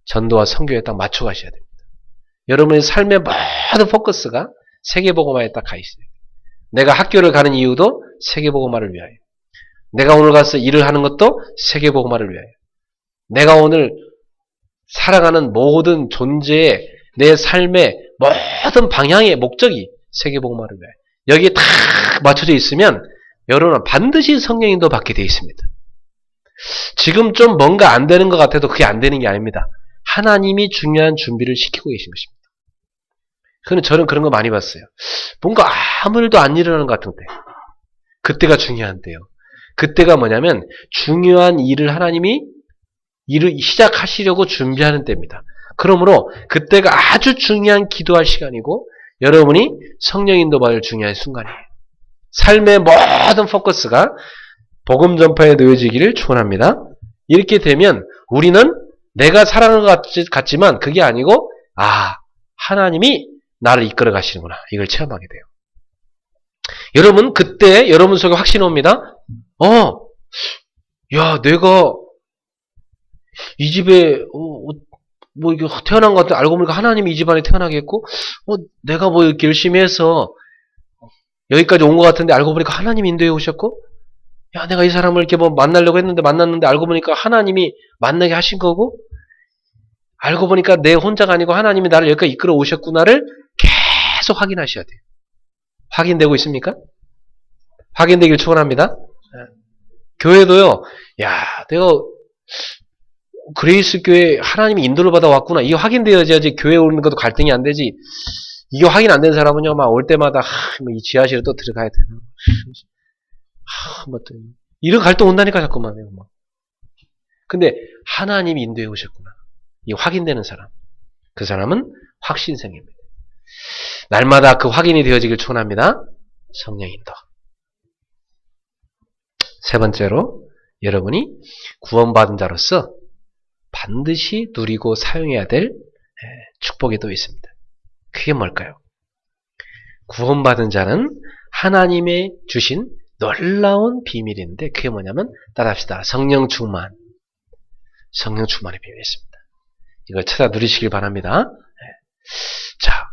전도와 선교에 딱 맞춰 가셔야 됩니다. 여러분의 삶의 모든 포커스가 세계복음화에 딱 가 있어요. 내가 학교를 가는 이유도 세계복음화를 위하여. 내가 오늘 가서 일을 하는 것도 세계복음화를 위하여. 내가 오늘 살아가는 모든 존재의 내 삶의 모든 방향의 목적이 세계복음화를 위하여. 여기에 다 맞춰져 있으면 여러분은 반드시 성령 인도 받게 되어 있습니다. 지금 좀 뭔가 안 되는 것 같아도 그게 안 되는 게 아닙니다. 하나님이 중요한 준비를 시키고 계신 것입니다. 저는 그런 거 많이 봤어요. 뭔가 아무 일도 안 일어나는 것 같은데. 그때가 중요한데요. 그때가 뭐냐면 중요한 일을 하나님이 일을 시작하시려고 준비하는 때입니다. 그러므로 그때가 아주 중요한 기도할 시간이고 여러분이 성령 인도 받을 중요한 순간이에요. 삶의 모든 포커스가 복음 전파에 놓여지기를 축원합니다. 이렇게 되면 우리는 내가 살아가는 것 같지만 그게 아니고 하나님이 나를 이끌어 가시는구나. 이걸 체험하게 돼요. 여러분 그때 여러분 속에 확신이 옵니다. 야 내가 이 집에 뭐 이게 태어난 것 같아. 알고 보니까 하나님이 이 집안에 태어나게 했고 내가 뭐 이렇게 열심히 해서 여기까지 온 것 같은데 알고 보니까 하나님이 인도해 오셨고 야 내가 이 사람을 이렇게 뭐 만나려고 했는데 만났는데 알고 보니까 하나님이 만나게 하신 거고 알고 보니까 내 혼자가 아니고 하나님이 나를 여기까지 이끌어 오셨구나를 계속 확인하셔야 돼요. 확인되고 있습니까? 확인되길 축원합니다. 교회도요. 야 내가 그레이스 교회 하나님이 인도를 받아 왔구나. 이게 확인되어야지 교회 오는 것도 갈등이 안 되지. 이게 확인 안 된 사람은요, 막 올 때마다 이 지하실에 또 들어가야 되나. 이런 갈등 온다니까 자꾸만요. 근데 하나님이 인도해 오셨구나. 이 확인되는 사람. 그 사람은 확신생입니다. 날마다 그 확인이 되어지길 축원합니다. 성령 인도. 세 번째로 여러분이 구원받은 자로서 반드시 누리고 사용해야 될 축복이 또 있습니다. 그게 뭘까요? 구원받은 자는 하나님의 주신 놀라운 비밀인데 그게 뭐냐면 따라합시다. 성령 충만. 성령 충만의 비밀이 있습니다. 이걸 찾아 누리시길 바랍니다. 자,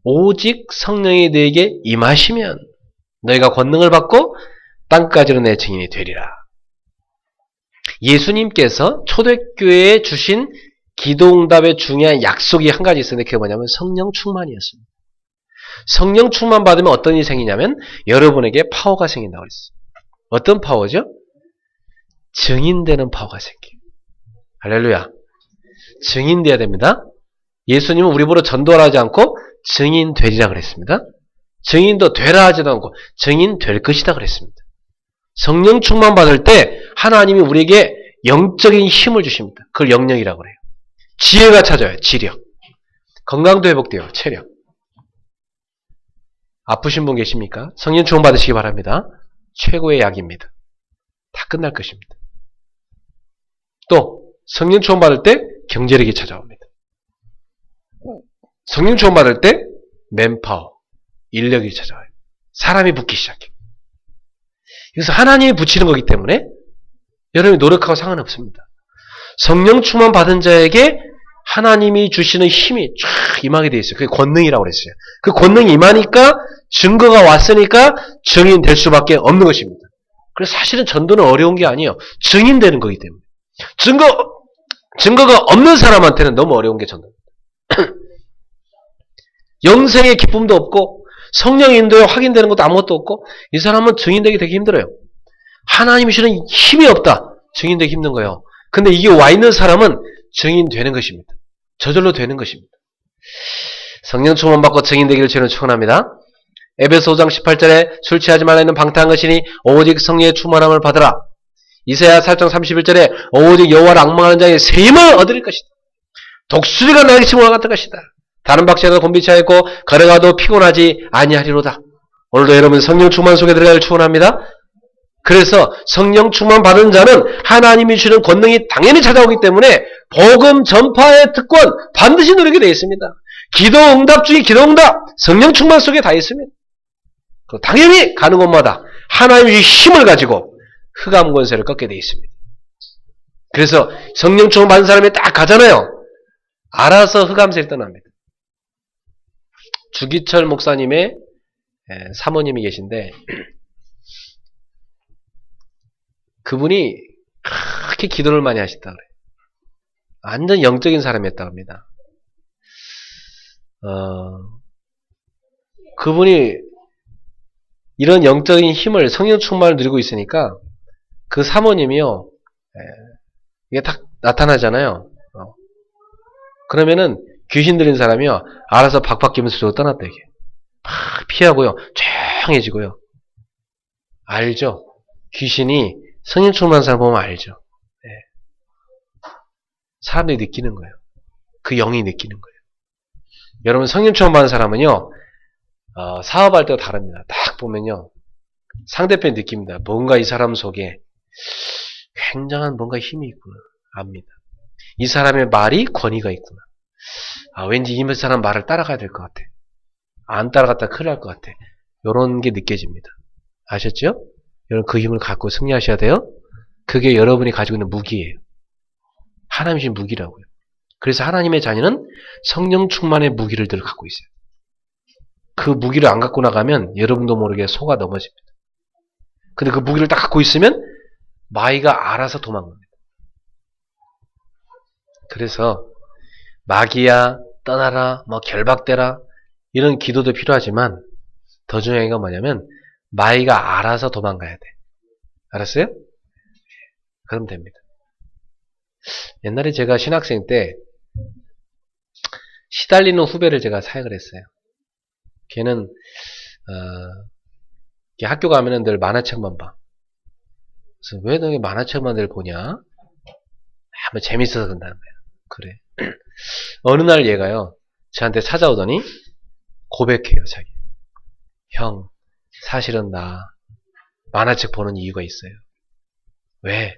오직 성령이 너에게 임하시면 너희가 권능을 받고 땅까지로 내 증인이 되리라. 예수님께서 초대교회에 주신 기도응답의 중요한 약속이 한 가지 있었는데 그게 뭐냐면 성령 충만이었습니다. 성령 충만 받으면 어떤 일이 생기냐면 여러분에게 파워가 생긴다고 그랬어요. 어떤 파워죠? 증인되는 파워가 생겨요. 할렐루야. 증인돼야 됩니다. 예수님은 우리 보러 전도하라 하지 않고 증인되리라 그랬습니다. 증인도 되라 하지도 않고 증인될 것이다 그랬습니다. 성령 충만 받을 때 하나님이 우리에게 영적인 힘을 주십니다. 그걸 영력이라고 그래요. 지혜가 찾아요. 지력. 건강도 회복돼요. 체력. 아프신 분 계십니까? 성령 충만 받으시기 바랍니다. 최고의 약입니다. 다 끝날 것입니다. 또 성령 충만 받을 때 경제력이 찾아옵니다. 성령 충만 받을 때 맨파워, 인력이 찾아와요. 사람이 붙기 시작해요. 그래서 하나님이 붙이는 거기 때문에 여러분이 노력하고 상관없습니다. 성령 충만 받은 자에게 하나님이 주시는 힘이 쫙 임하게 되어 있어요. 그게 권능이라고 그랬어요. 그 권능이 임하니까 증거가 왔으니까 증인될 수밖에 없는 것입니다. 그래서 사실은 전도는 어려운 게 아니에요. 증인되는 거기 때문에. 증거가 없는 사람한테는 너무 어려운 게 전도입니다. 영생의 기쁨도 없고 성령 인도에 확인되는 것도 아무것도 없고 이 사람은 증인되기 되게 힘들어요. 하나님이 주는 힘이 없다. 증인되기 힘든 거예요. 근데 이게 와 있는 사람은 증인되는 것입니다. 저절로 되는 것입니다. 성령 충만 받고 증인되기를 저는 축원합니다. 에베소 5장 18절에 술 취하지 말라 있는 방탕한 것이니 오직 성령의 충만함을 받으라. 이사야 4장 31절에 오직 여호와를 앙망하는 자의 세임을 얻을 것이다. 독수리가 나에게 침몰 같은 것이다. 다른 박자가 곤비치 않고 걸어가도 피곤하지 아니하리로다. 오늘도 여러분 성령 충만 속에 들어가길 축원합니다. 그래서 성령 충만 받은 자는 하나님이 주는 권능이 당연히 찾아오기 때문에 복음 전파의 특권 반드시 누리게 되어 있습니다. 기도 응답 중에 기도 응답 성령 충만 속에 다 있습니다. 당연히 가는 곳마다 하나님의 힘을 가지고 흑암 권세를 꺾게 되어 있습니다. 그래서 성령 충만 받은 사람이 딱 가잖아요. 알아서 흑암세를 떠납니다. 주기철 목사님의 사모님이 계신데 그분이 그렇게 기도를 많이 하셨다 그래요. 완전 영적인 사람이었다고 합니다. 그분이 이런 영적인 힘을 성령 충만을 누리고 있으니까 그 사모님이요. 이게 딱 나타나잖아요. 그러면은 귀신 들린 사람이요. 알아서 박박 끼면서 저거 떠났다 이게. 막 피하고요. 조용해지고요. 알죠? 귀신이 성령 충만한 사람 보면 알죠? 네. 사람들이 느끼는 거예요. 그 영이 느끼는 거예요. 여러분 성령 충만한 사람은요. 사업할 때가 다릅니다. 딱 보면요. 상대편이 느낍니다. 뭔가 이 사람 속에 굉장한 뭔가 힘이 있구나. 압니다. 이 사람의 말이 권위가 있구나. 왠지 이 사람 말을 따라가야 될 것 같아. 안 따라갔다 큰일 날 것 같아. 이런 게 느껴집니다. 아셨죠? 여러분 그 힘을 갖고 승리하셔야 돼요. 그게 여러분이 가지고 있는 무기예요. 하나님이 주신 무기라고요. 그래서 하나님의 자녀는 성령 충만의 무기를 늘 갖고 있어요. 그 무기를 안 갖고 나가면 여러분도 모르게 속아 넘어집니다. 근데 그 무기를 딱 갖고 있으면 마귀가 알아서 도망갑니다. 그래서 마귀야 떠나라 뭐 결박되라 이런 기도도 필요하지만 더 중요한 건 뭐냐면 마귀가 알아서 도망가야 돼. 알았어요? 그럼 됩니다. 옛날에 제가 신학생 때 시달리는 후배를 제가 사역을 했어요. 걔는 학교 가면은 늘 만화책만 봐. 그래서 왜 너희 만화책만 늘 보냐? 뭐 재밌어서 그런다는 거야. 그래. 어느 날 얘가요. 저한테 찾아오더니 고백해요. 자기. 형, 사실은 나 만화책 보는 이유가 있어요. 왜?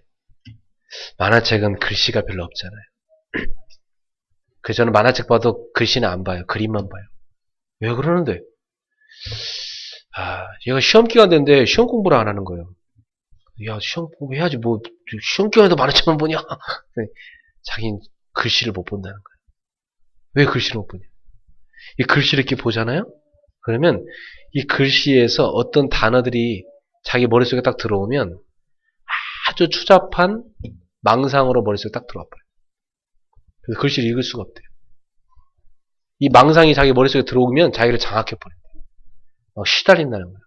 만화책은 글씨가 별로 없잖아요. 그래서 저는 만화책 봐도 글씨는 안 봐요. 그림만 봐요. 왜 그러는데? 얘가 시험 기간 됐는데 시험 공부를 안 하는 거예요. 야, 시험 공부해야지. 뭐, 시험 기간에도 만화책만 보냐? 자기는 글씨를 못 본다는 거예요. 왜 글씨를 못 보냐? 이 글씨를 이렇게 보잖아요? 그러면 이 글씨에서 어떤 단어들이 자기 머릿속에 딱 들어오면 아주 추잡한 망상으로 머릿속에 딱 들어와 버려요. 그래서 글씨를 읽을 수가 없대요. 이 망상이 자기 머릿속에 들어오면 자기를 장악해버려요. 막 시달린다는 거예요.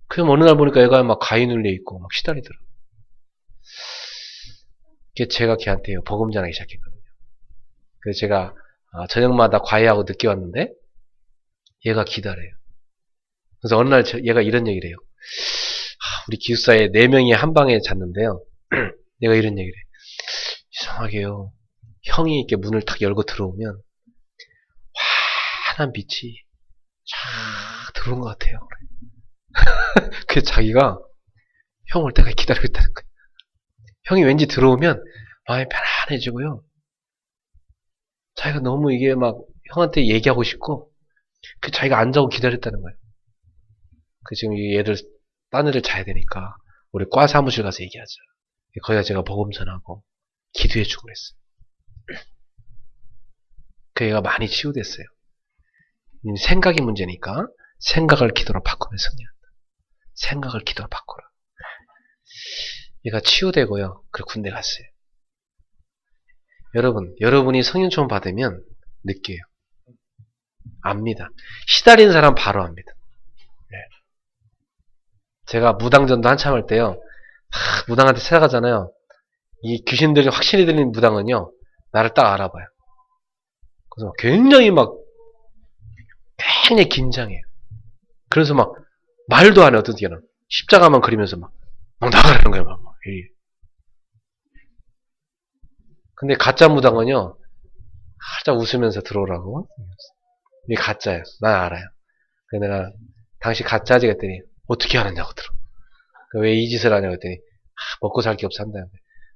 그럼 어느 날 보니까 얘가 막 가위 눌려 있고 막 시달리더라고요. 제가 걔한테 복음 전하기 시작했거든요. 그래서 제가 저녁마다 과외하고 늦게 왔는데 얘가 기다려요. 그래서 어느 날 얘가 이런 얘기를 해요. 우리 기숙사에 4명이 한 방에 잤는데요. 얘가 이런 얘기를 해요. 이상하게요. 형이 이렇게 문을 탁 열고 들어오면 환한 빛이 쫙 들어온 것 같아요. 그래서 자기가 형 올 때까지 기다리고 있다는 거예요. 형이 왠지 들어오면 마음이 편안해지고요. 자기가 너무 이게 막 형한테 얘기하고 싶고 그 자기가 안 자고 기다렸다는 거예요. 그 지금 얘들 딴 애들 자야 되니까 우리 과 사무실 가서 얘기하자. 거기다 제가 복음 전하고 기도해주고 그랬어요. 그 애가 많이 치유됐어요. 생각이 문제니까 생각을 기도로 바꾸면 승리한다. 생각을 기도로 바꿔라. 얘가 치유되고요. 그리고 군대 갔어요. 여러분이 성령 충만 받으면 느껴요. 압니다. 시달리는 사람 바로 압니다. 네. 제가 무당전도 한참 할 때요. 무당한테 찾아가잖아요. 이 귀신들이 확실히 들리는 무당은요. 나를 딱 알아봐요. 그래서 굉장히 긴장해요. 그래서 막 말도 안 해. 어떤 때는 십자가만 그리면서 막 나가라는 거예요. 막. 근데 가짜 무당은요. 살짝 웃으면서 들어오라고. 이게 가짜예요. 난 알아요. 그래서 내가 당신 가짜지 그랬더니 어떻게 알았냐고 들어. 왜 이 짓을 하냐고 했더니 먹고 살 게 없어 한다.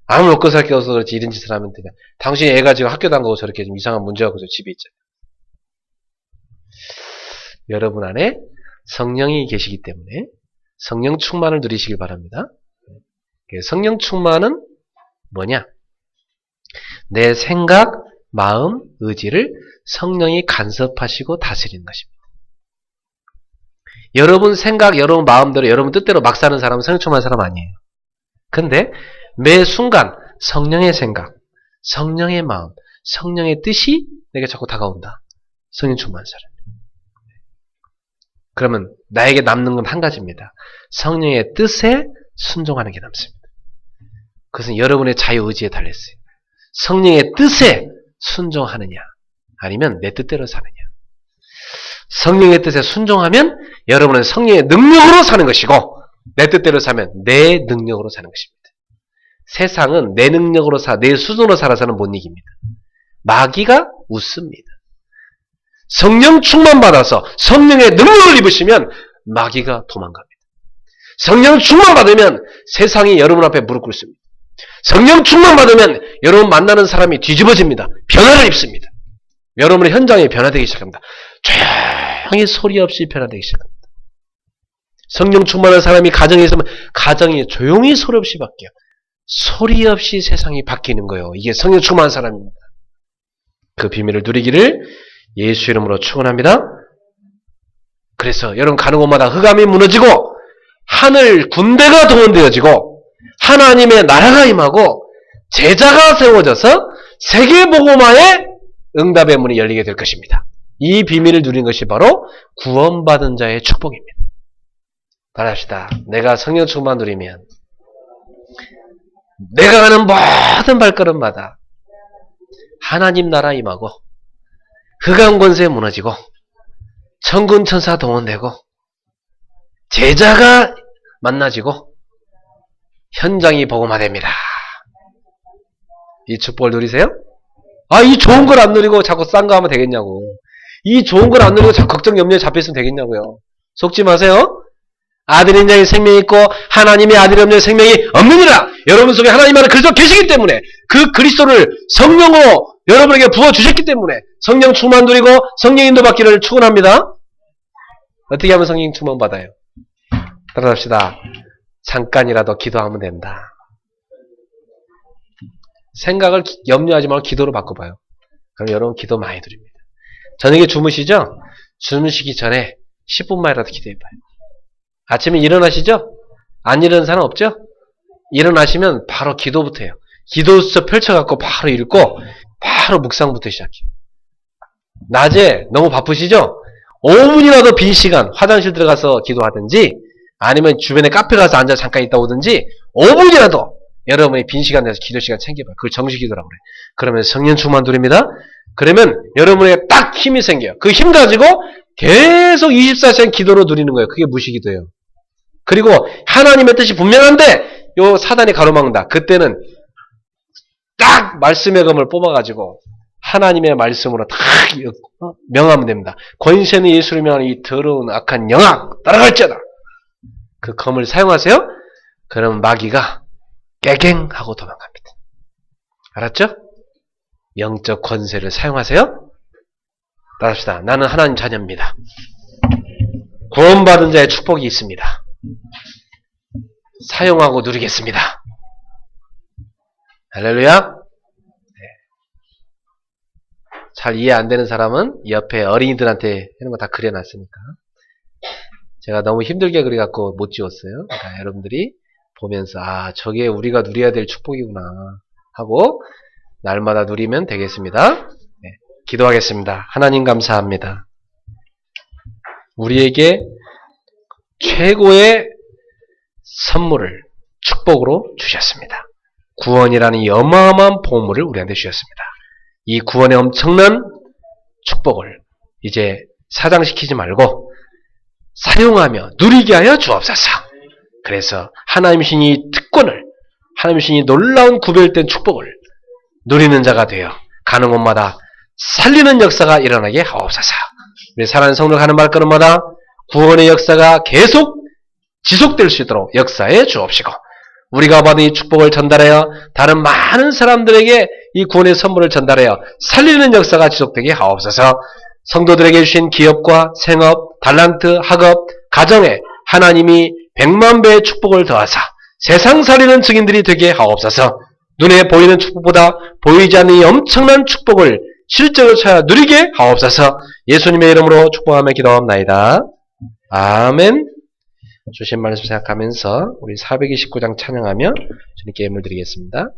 아무 먹고 살 게 없어서 그렇지 이런 짓을 하면 되냐. 당신 애가 지금 학교도 안 가고 저렇게 좀 이상한 문제 갖고 집에 있잖아요. 여러분 안에 성령이 계시기 때문에 성령 충만을 누리시길 바랍니다. 성령 충만은 뭐냐? 내 생각, 마음, 의지를 성령이 간섭하시고 다스리는 것입니다. 여러분 생각, 여러분 마음대로, 여러분 뜻대로 막 사는 사람은 성령 충만한 사람 아니에요. 근데 매 순간 성령의 생각, 성령의 마음, 성령의 뜻이 내게 자꾸 다가온다. 성령 충만한 사람. 그러면 나에게 남는 건 한 가지입니다. 성령의 뜻에 순종하는 게 남습니다. 그것은 여러분의 자유의지에 달렸어요. 성령의 뜻에 순종하느냐 아니면 내 뜻대로 사느냐. 성령의 뜻에 순종하면 여러분은 성령의 능력으로 사는 것이고 내 뜻대로 사면 내 능력으로 사는 것입니다. 세상은 내 능력으로 내 수준으로 살아서는 못 이깁니다. 마귀가 웃습니다. 성령 충만받아서 성령의 능력을 입으시면 마귀가 도망갑니다. 성령 충만받으면 세상이 여러분 앞에 무릎 꿇습니다. 성령 충만받으면 여러분 만나는 사람이 뒤집어집니다. 변화를 입습니다. 여러분의 현장이 변화되기 시작합니다. 조용히 소리 없이 변화되기 시작합니다. 성령 충만한 사람이 가정에 있으면 가정이 조용히 소리 없이 바뀌어요. 소리 없이 세상이 바뀌는 거예요. 이게 성령 충만한 사람입니다. 그 비밀을 누리기를 예수 이름으로 축원합니다. 그래서 여러분 가는 곳마다 흑암이 무너지고 하늘 군대가 동원되어지고 하나님의 나라가 임하고 제자가 세워져서 세계복음화의 응답의 문이 열리게 될 것입니다. 이 비밀을 누린 것이 바로 구원받은 자의 축복입니다. 따라합시다. 내가 성령 충만 누리면 내가 가는 모든 발걸음마다 하나님 나라 임하고 흑암 권세 무너지고 천군 천사 동원되고 제자가 만나지고 현장이 복음화됩니다. 이 축복을 누리세요? 이 좋은 걸 안 누리고 자꾸 싼 거 하면 되겠냐고. 이 좋은 걸 안 누리고 자꾸 걱정 염려에 잡혀있으면 되겠냐고요. 속지 마세요. 아들인 자의 생명이 있고 하나님의 아들이 없는 생명이 없느니라. 여러분 속에 하나님 안에 그리스도 계시기 때문에 그 그리스도를 성령으로 여러분에게 부어주셨기 때문에 성령 충만 누리고 성령 인도 받기를 축원합니다. 어떻게 하면 성령 충만 받아요? 따라합시다. 잠깐이라도 기도하면 된다. 생각을 염려하지 말고 기도로 바꿔봐요. 그럼 여러분 기도 많이 드립니다. 저녁에 주무시죠? 주무시기 전에 10분만이라도 기도해봐요. 아침에 일어나시죠? 안 일어나는 사람 없죠? 일어나시면 바로 기도부터 해요. 기도서 펼쳐갖고 바로 읽고 바로 묵상부터 시작해요. 낮에 너무 바쁘시죠? 5분이라도 빈 시간 화장실 들어가서 기도하든지 아니면 주변에 카페 가서 앉아 잠깐 있다 오든지 5분이라도 여러분이 빈 시간 내서 기도 시간 챙겨봐요. 그걸 정식 기도라고 그래요. 그러면 성령 충만 누립니다. 그러면 여러분에게 딱 힘이 생겨요. 그 힘 가지고 계속 24시간 기도로 누리는 거예요. 그게 무시기도예요. 그리고 하나님의 뜻이 분명한데 요 사단이 가로막는다. 그때는 딱 말씀의 검을 뽑아가지고 하나님의 말씀으로 딱 명하면 됩니다. 권세는 예수를 명하는 이 더러운 악한 영아 따라갈지어다. 그 검을 사용하세요. 그러면 마귀가 깨갱 하고 도망갑니다. 알았죠? 영적 권세를 사용하세요. 따라합시다. 나는 하나님 자녀입니다. 구원받은 자의 축복이 있습니다. 사용하고 누리겠습니다. 할렐루야. 네. 잘 이해 안 되는 사람은 옆에 어린이들한테 이런 거 다 그려놨으니까. 제가 너무 힘들게 그려갖고 못 지웠어요. 그러니까 여러분들이 보면서 저게 우리가 누려야 될 축복이구나 하고 날마다 누리면 되겠습니다. 네. 기도하겠습니다. 하나님 감사합니다. 우리에게 최고의 선물을 축복으로 주셨습니다. 구원이라는 이 어마어마한 보물을 우리한테 주셨습니다. 이 구원의 엄청난 축복을 이제 사장시키지 말고 사용하며 누리게 하여 주옵소서. 그래서 하나님이신 이 특권을, 하나님이신 이 놀라운 구별된 축복을 누리는 자가 되어 가는 곳마다 살리는 역사가 일어나게 하옵소서. 우리 사랑하는 성도 가는 발걸음마다 구원의 역사가 계속 지속될 수 있도록 역사해 주옵시고 우리가 받은 이 축복을 전달하여 다른 많은 사람들에게 이 구원의 선물을 전달하여 살리는 역사가 지속되게 하옵소서. 성도들에게 주신 기업과 생업, 달란트, 학업, 가정에 하나님이 100만 배의 축복을 더하사 세상 살리는 증인들이 되게 하옵소서. 눈에 보이는 축복보다 보이지 않는 이 엄청난 축복을 실제로 찾아 누리게 하옵소서. 예수님의 이름으로 축복하며 기도합나이다. 아멘. 주신 말씀 생각하면서 우리 429장 찬양하며 주님께 예물 드리겠습니다.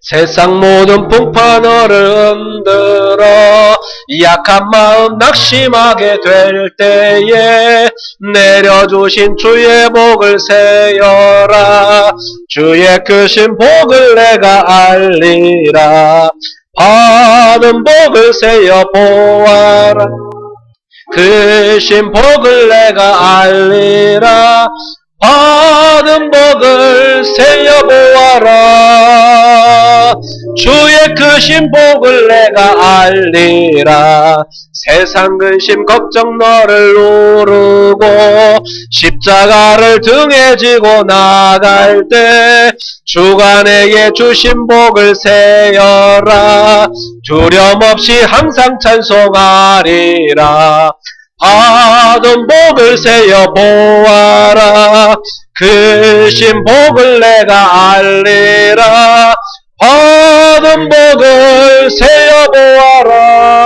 세상 모든 풍파너를 흔들어 약한 마음 낙심하게 될 때에 내려주신 주의 복을 세어라. 주의 크신 복을 내가 알리라. 받은 복을 세어 보아라. 크신 복을 내가 알리라. 받은 복을 세어 보아라. 주의 크신 복을 내가 알리라. 세상 근심 걱정 너를 누르고 십자가를 등에 지고 나갈 때 주가 내게 주신 복을 세어라. 두려움 없이 항상 찬송하리라. 받은 복을 세어 보아라. 크신 복을 내가 알리라. 받은 복을 세어 보아라.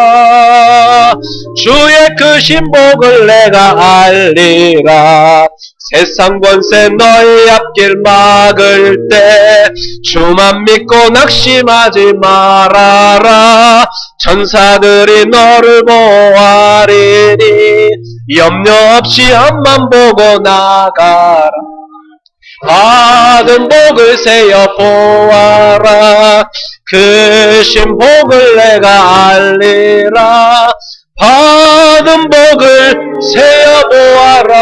주의 크신 복을 내가 알리라. 세상 권세 너의 앞길 막을 때 주만 믿고 낙심하지 말아라. 천사들이 너를 보아리니 염려 없이 앞만 보고 나가라. 받은 복을 세어 보아라. 크신 복을 내가 알리라. 받은 복을 세어 보아라.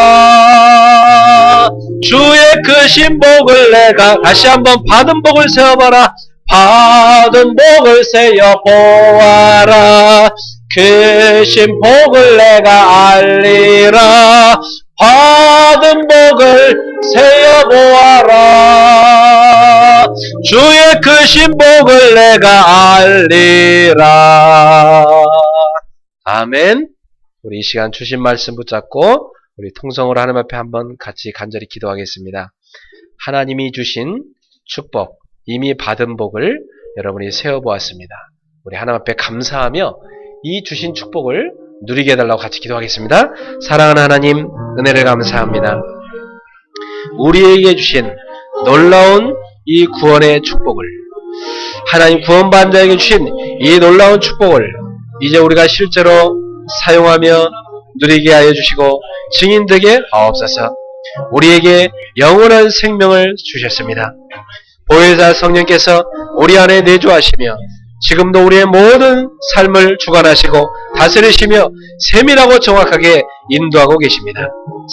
주의 크신 복을 내가 다시 한번 받은 복을 세어봐라. 받은 복을 세어 보아라. 크신 복을 내가 알리라. 받은 복을 세어 보아라. 주의 크신 복을 내가 알리라. 아멘. 우리 이 시간 주신 말씀 붙잡고 우리 통성으로 하나님 앞에 한번 같이 간절히 기도하겠습니다. 하나님이 주신 축복, 이미 받은 복을 여러분이 세어보았습니다. 우리 하나님 앞에 감사하며 이 주신 축복을 누리게 해달라고 같이 기도하겠습니다. 사랑하는 하나님, 은혜를 감사합니다. 우리에게 주신 놀라운 이 구원의 축복을, 하나님 구원받은 자에게 주신 이 놀라운 축복을 이제 우리가 실제로 사용하며 누리게 하여 주시고 증인되게 하옵소서. 우리에게 영원한 생명을 주셨습니다. 보혜사 성령께서 우리 안에 내주하시며 지금도 우리의 모든 삶을 주관하시고 다스리시며 세밀하고 정확하게 인도하고 계십니다.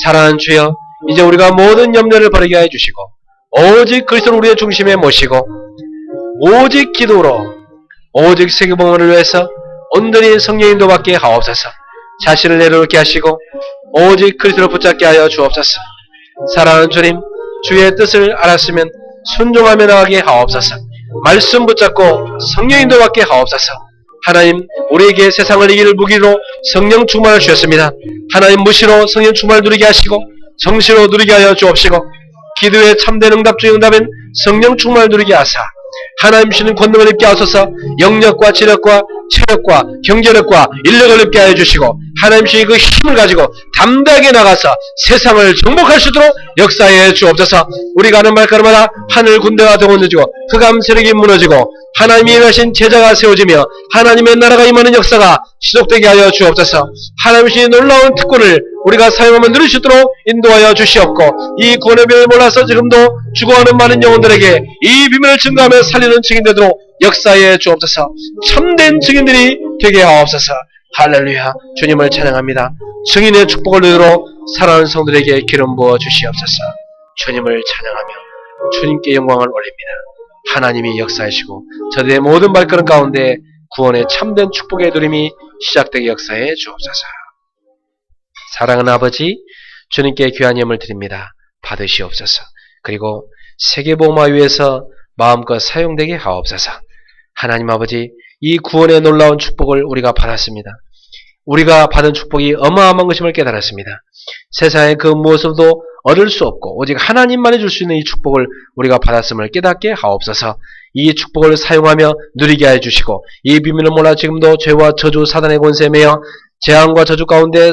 사랑하는 주여, 이제 우리가 모든 염려를 버리게 하여 주시고 오직 그리스도를 우리의 중심에 모시고 오직 기도로 오직 세계복음을 위해서 온전히 성령 인도받게 하옵소서. 자신을 내려놓게 하시고 오직 그리스도를 붙잡게 하여 주옵소서. 사랑하는 주님, 주의 뜻을 알았으면 순종하며 나가게 하옵소서. 말씀 붙잡고 성령 인도받게 하옵소서. 하나님, 우리에게 세상을 이길 무기로 성령 충만을 주셨습니다. 하나님, 무시로 성령 충만을 누리게 하시고 정시로 누리게 하여 주옵시고 기도의 참된 응답 중 응답인 성령 충만을 누리게 하사 하나님 주시는 권능을 입게 하소서. 영력과 지력과 체력과 경제력과 인력을 입게 하여 주시고 하나님 주시는 그 힘을 가지고 담대하게 나가서 세상을 정복할 수 있도록 역사해 주옵소서. 우리가 하는 말걸음마다 하늘 군대가 동원되지고 흑암 세력이 무너지고 하나님이 일하신 제자가 세워지며 하나님의 나라가 임하는 역사가 지속되게 하여 주옵소서. 하나님 주시는 놀라운 특권을 우리가 사용하면 누릴 수 있도록 인도하여 주시옵고 이 구원의 비밀을 몰라서 지금도 죽어가는 많은 영혼들에게 이 비밀을 증거하며 살리는 증인되도록 역사해 주옵소서. 참된 증인들이 되게 하옵소서. 할렐루야. 주님을 찬양합니다. 증인의 축복을 누리도록 사랑하는 성들에게 기름 부어 주시옵소서. 주님을 찬양하며 주님께 영광을 올립니다. 하나님이 역사하시고 저들의 모든 발걸음 가운데 구원의 참된 축복의 누림이 시작되게 역사해 주옵소서. 사랑하는 아버지, 주님께 귀한 예물 드립니다. 받으시옵소서. 그리고 세계복음화 위해서 마음껏 사용되게 하옵소서. 하나님 아버지, 이 구원의 놀라운 축복을 우리가 받았습니다. 우리가 받은 축복이 어마어마한 것임을 깨달았습니다. 세상의 그 무엇으로도 얻을 수 없고 오직 하나님만이 줄 수 있는 이 축복을 우리가 받았음을 깨닫게 하옵소서. 이 축복을 사용하며 누리게 하여 주시고 이 비밀을 몰라 지금도 죄와 저주 사단의 권세에 매여 재앙과 저주 가운데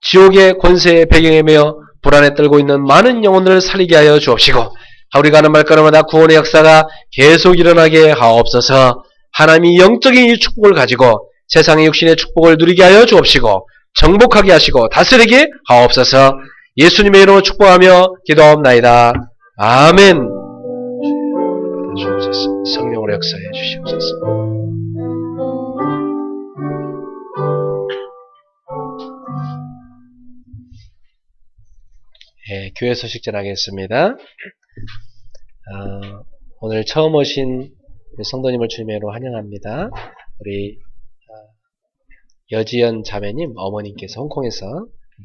지옥의 권세의 배경에 매여 불안에 떨고 있는 많은 영혼들을 살리게 하여 주옵시고 우리가 하는 말까마다 구원의 역사가 계속 일어나게 하옵소서. 하나님이 영적인 이 축복을 가지고 세상의 육신의 축복을 누리게 하여 주옵시고 정복하게 하시고 다스리게 하옵소서. 예수님의 이름으로 축복하며 기도하옵나이다. 아멘. 성령으로 역사해 주시옵소서. 예, 교회 소식 전하겠습니다. 오늘 처음 오신 성도님을 주님으로 환영합니다. 우리 여지연 자매님 어머님께서 홍콩에서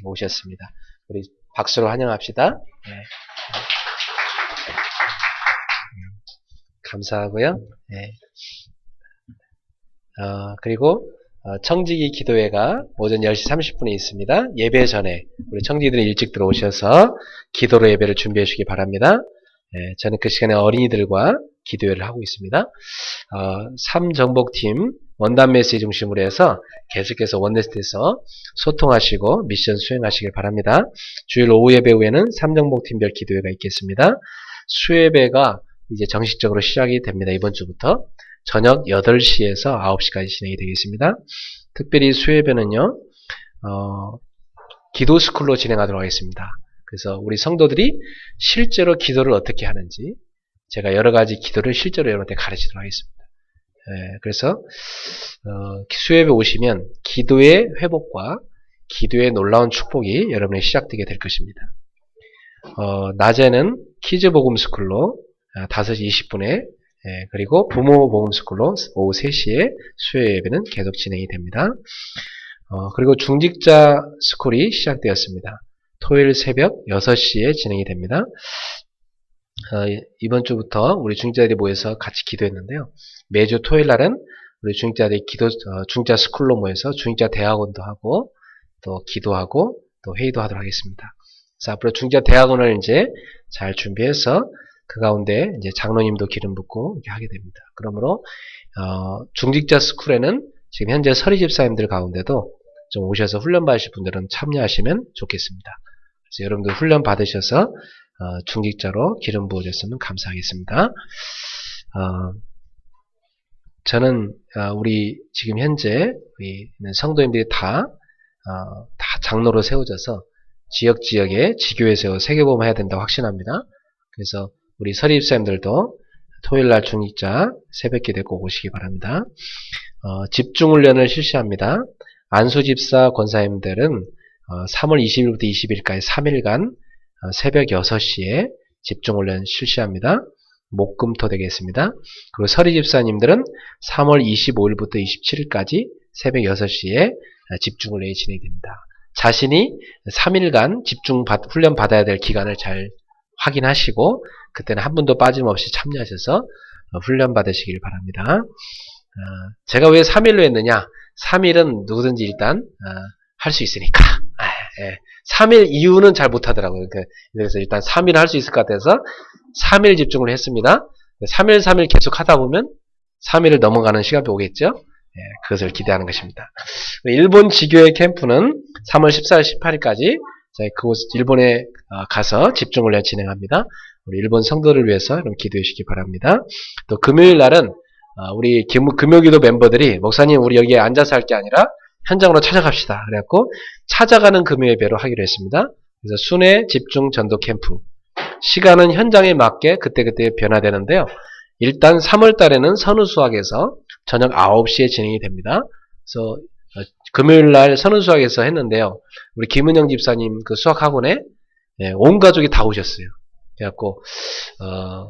오셨습니다. 우리 박수로 환영합시다. 네. 감사하고요. 네. 그리고 청지기 기도회가 오전 10시 30분에 있습니다. 예배 전에 우리 청지기들이 일찍 들어오셔서 기도로 예배를 준비해 주시기 바랍니다. 네, 저는 그 시간에 어린이들과 기도회를 하고 있습니다. 3정복팀 원단 메시지 중심으로 해서 계속해서 원네스트에서 소통하시고 미션 수행하시길 바랍니다. 주일 오후 예배 후에는 3정복팀별 기도회가 있겠습니다. 수예배가 이제 정식적으로 시작이 됩니다. 이번 주부터 저녁 8시에서 9시까지 진행이 되겠습니다. 특별히 수예배는요, 기도 스쿨로 진행하도록 하겠습니다. 그래서 우리 성도들이 실제로 기도를 어떻게 하는지 제가 여러 가지 기도를 실제로 여러분한테 가르치도록 하겠습니다. 그래서 수예배 오시면 기도의 회복과 기도의 놀라운 축복이 여러분의 시작되게 될 것입니다. 낮에는 키즈 복음 스쿨로 5시 20분에 그리고 부모 복음 스쿨로 오후 3시에 수요 예배는 계속 진행이 됩니다. 그리고 중직자 스쿨이 시작되었습니다. 토요일 새벽 6시에 진행이 됩니다. 이번 주부터 우리 중직자들이 모여서 같이 기도했는데요. 매주 토요일 날은 우리 중직자들이 중직자 스쿨로 모여서 중직자 대학원도 하고 또 기도하고 또 회의도 하도록 하겠습니다. 그래서 앞으로 중직자 대학원을 이제 잘 준비해서 그 가운데 이제 장로님도 기름 붓고 이렇게 하게 됩니다. 그러므로 중직자 스쿨에는 지금 현재 서리 집사님들 가운데도 좀 오셔서 훈련 받으실 분들은 참여하시면 좋겠습니다. 그래서 여러분들 훈련 받으셔서 중직자로 기름 부어줬으면 감사하겠습니다. 저는 우리 지금 현재 우리 성도님들이 다 장로로 세워져서 지역에 지교회 세워 세계보험 해야 된다고 확신합니다. 그래서 우리 서리집사님들도 토요일날 중직자 새벽기도에 꼭 오시기 바랍니다. 집중훈련을 실시합니다. 안수집사 권사님들은 3월 20일부터 20일까지 3일간 새벽 6시에 집중훈련 실시합니다. 목금토 되겠습니다. 그리고 서리집사님들은 3월 25일부터 27일까지 새벽 6시에 집중훈련이 진행됩니다. 자신이 3일간 훈련 받아야 될 기간을 잘 확인하시고 그때는 한 분도 빠짐없이 참여하셔서 훈련 받으시길 바랍니다. 제가 왜 3일로 했느냐? 3일은 누구든지 일단 할 수 있으니까. 3일 이후는 잘 못하더라고요. 그래서 일단 3일 할 수 있을 것 같아서 3일 집중을 했습니다. 3일 계속 하다 보면 3일을 넘어가는 시간이 오겠죠? 그것을 기대하는 것입니다. 일본 지교회 캠프는 3월 14일, 18일까지 그곳 일본에 가서 집중훈련 진행합니다. 우리 일본 성도를 위해서 여러분 기도해 주시기 바랍니다. 또 금요일 날은 우리 금요기도 멤버들이 목사님 우리 여기에 앉아서 할 게 아니라 현장으로 찾아갑시다. 그래갖고 찾아가는 금요예배로 하기로 했습니다. 그래서 순회 집중 전도 캠프 시간은 현장에 맞게 그때그때 변화되는데요. 일단 3월 달에는 선우수학에서 저녁 9시에 진행이 됩니다. 그래서 금요일 날 선우수학에서 했는데요. 우리 김은영 집사님 그 수학학원에 온 가족이 다 오셨어요. 그래갖고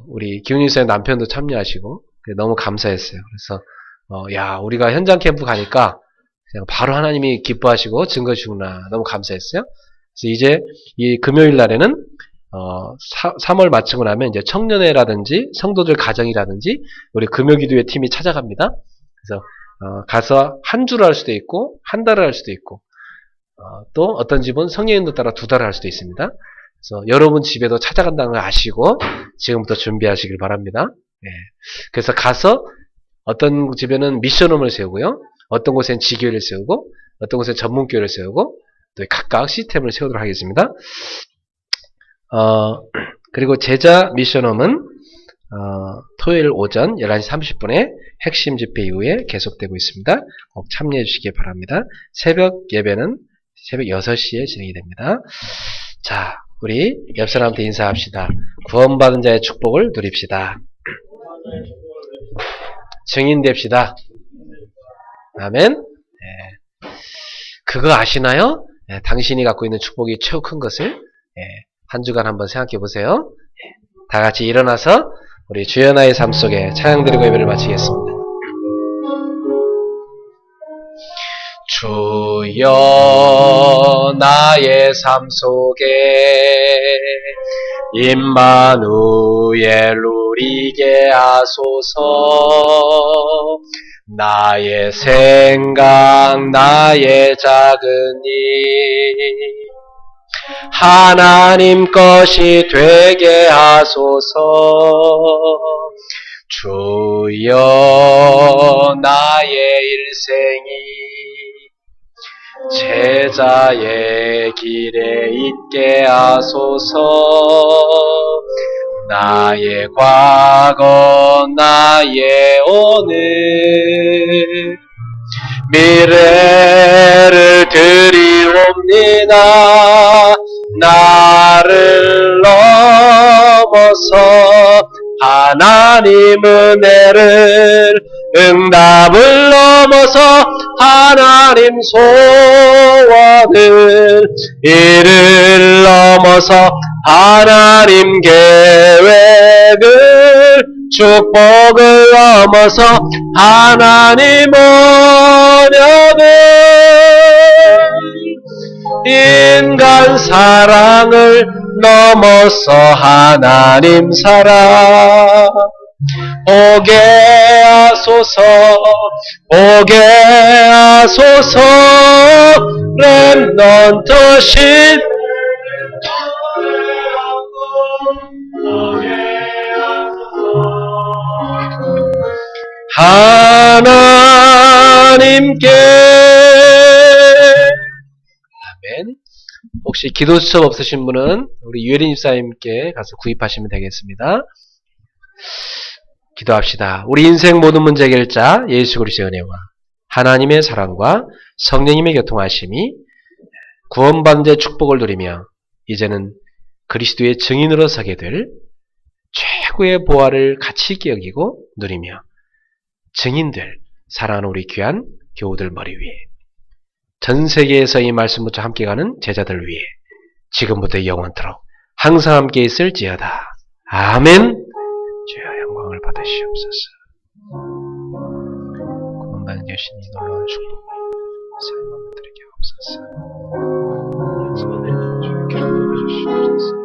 우리 김은영 집사님 남편도 참여하시고 너무 감사했어요. 그래서 야 우리가 현장 캠프 가니까 그냥 바로 하나님이 기뻐하시고 증거 주구나 너무 감사했어요. 그래서 이제 이 금요일 날에는 3월 마치고 나면 이제 청년회라든지 성도들 가정이라든지 우리 금요기도회 팀이 찾아갑니다. 그래서 가서 한 주를 할 수도 있고 한 달을 할 수도 있고 또 어떤 집은 성령인도 따라 2달을 할 수도 있습니다. 그래서 여러분 집에도 찾아간다는 걸 아시고 지금부터 준비하시길 바랍니다. 그래서 가서 어떤 집에는 미션홈을 세우고요. 어떤 곳엔 지교회를 세우고 어떤 곳엔 전문교회를 세우고 또 각각 시스템을 세우도록 하겠습니다. 그리고 제자 미션홈은 토요일 오전 11시 30분에 핵심 집회 이후에 계속되고 있습니다. 꼭 참여해 주시기 바랍니다. 새벽 예배는 새벽 6시에 진행이 됩니다. 자, 우리 옆 사람한테 인사합시다. 구원받은 자의 축복을 누립시다. 증인 됩시다. 아멘. 네. 그거 아시나요? 네, 당신이 갖고 있는 축복이 최고 큰 것을 한 주간 한번 생각해 보세요. 다 같이 일어나서 우리 주연아의 삶 속에 찬양드리고 예배를 마치겠습니다. 주여 나의 삶 속에 임마누엘 누리게 하소서. 나의 생각 나의 작은 일 하나님 것이 되게 하소서. 주여 나의 일생이 제자의 길에 있게 하소서. 나의 과거 나의 오늘 미래를 드리옵니다. 나를 넘어서 하나님 은혜를 응답을 넘어서 하나님 소원을 이를 넘어서 하나님 계획을 축복을 넘어서 하나님 언약을 인간 사랑을 넘어서 하나님 사랑 오게 하소서. 오게 하소서. 렘넌트신 하나님께. 아멘. 혹시 기도 수첩 없으신 분은 우리 유혜린 집사님께 가서 구입하시면 되겠습니다. 기도합시다. 우리 인생 모든 문제 해결자 예수 그리스도의 은혜와 하나님의 사랑과 성령님의 교통하심이 구원받은 자의 축복을 누리며 이제는 그리스도의 증인으로 서게 될 최고의 보화를 가치 있게 여기고 누리며 증인들, 사랑하는 우리 귀한 교우들 머리 위에 전 세계에서 이 말씀 붙여 함께 가는 제자들 위에 지금부터 영원토록 항상 함께 있을지어다. 아멘. 주여 영광을 받으시옵소서. 구원받은 여신이 놀라운 축복 사용하며 드리게 하옵소서. 연습하는 주여 기록해 주시옵소서.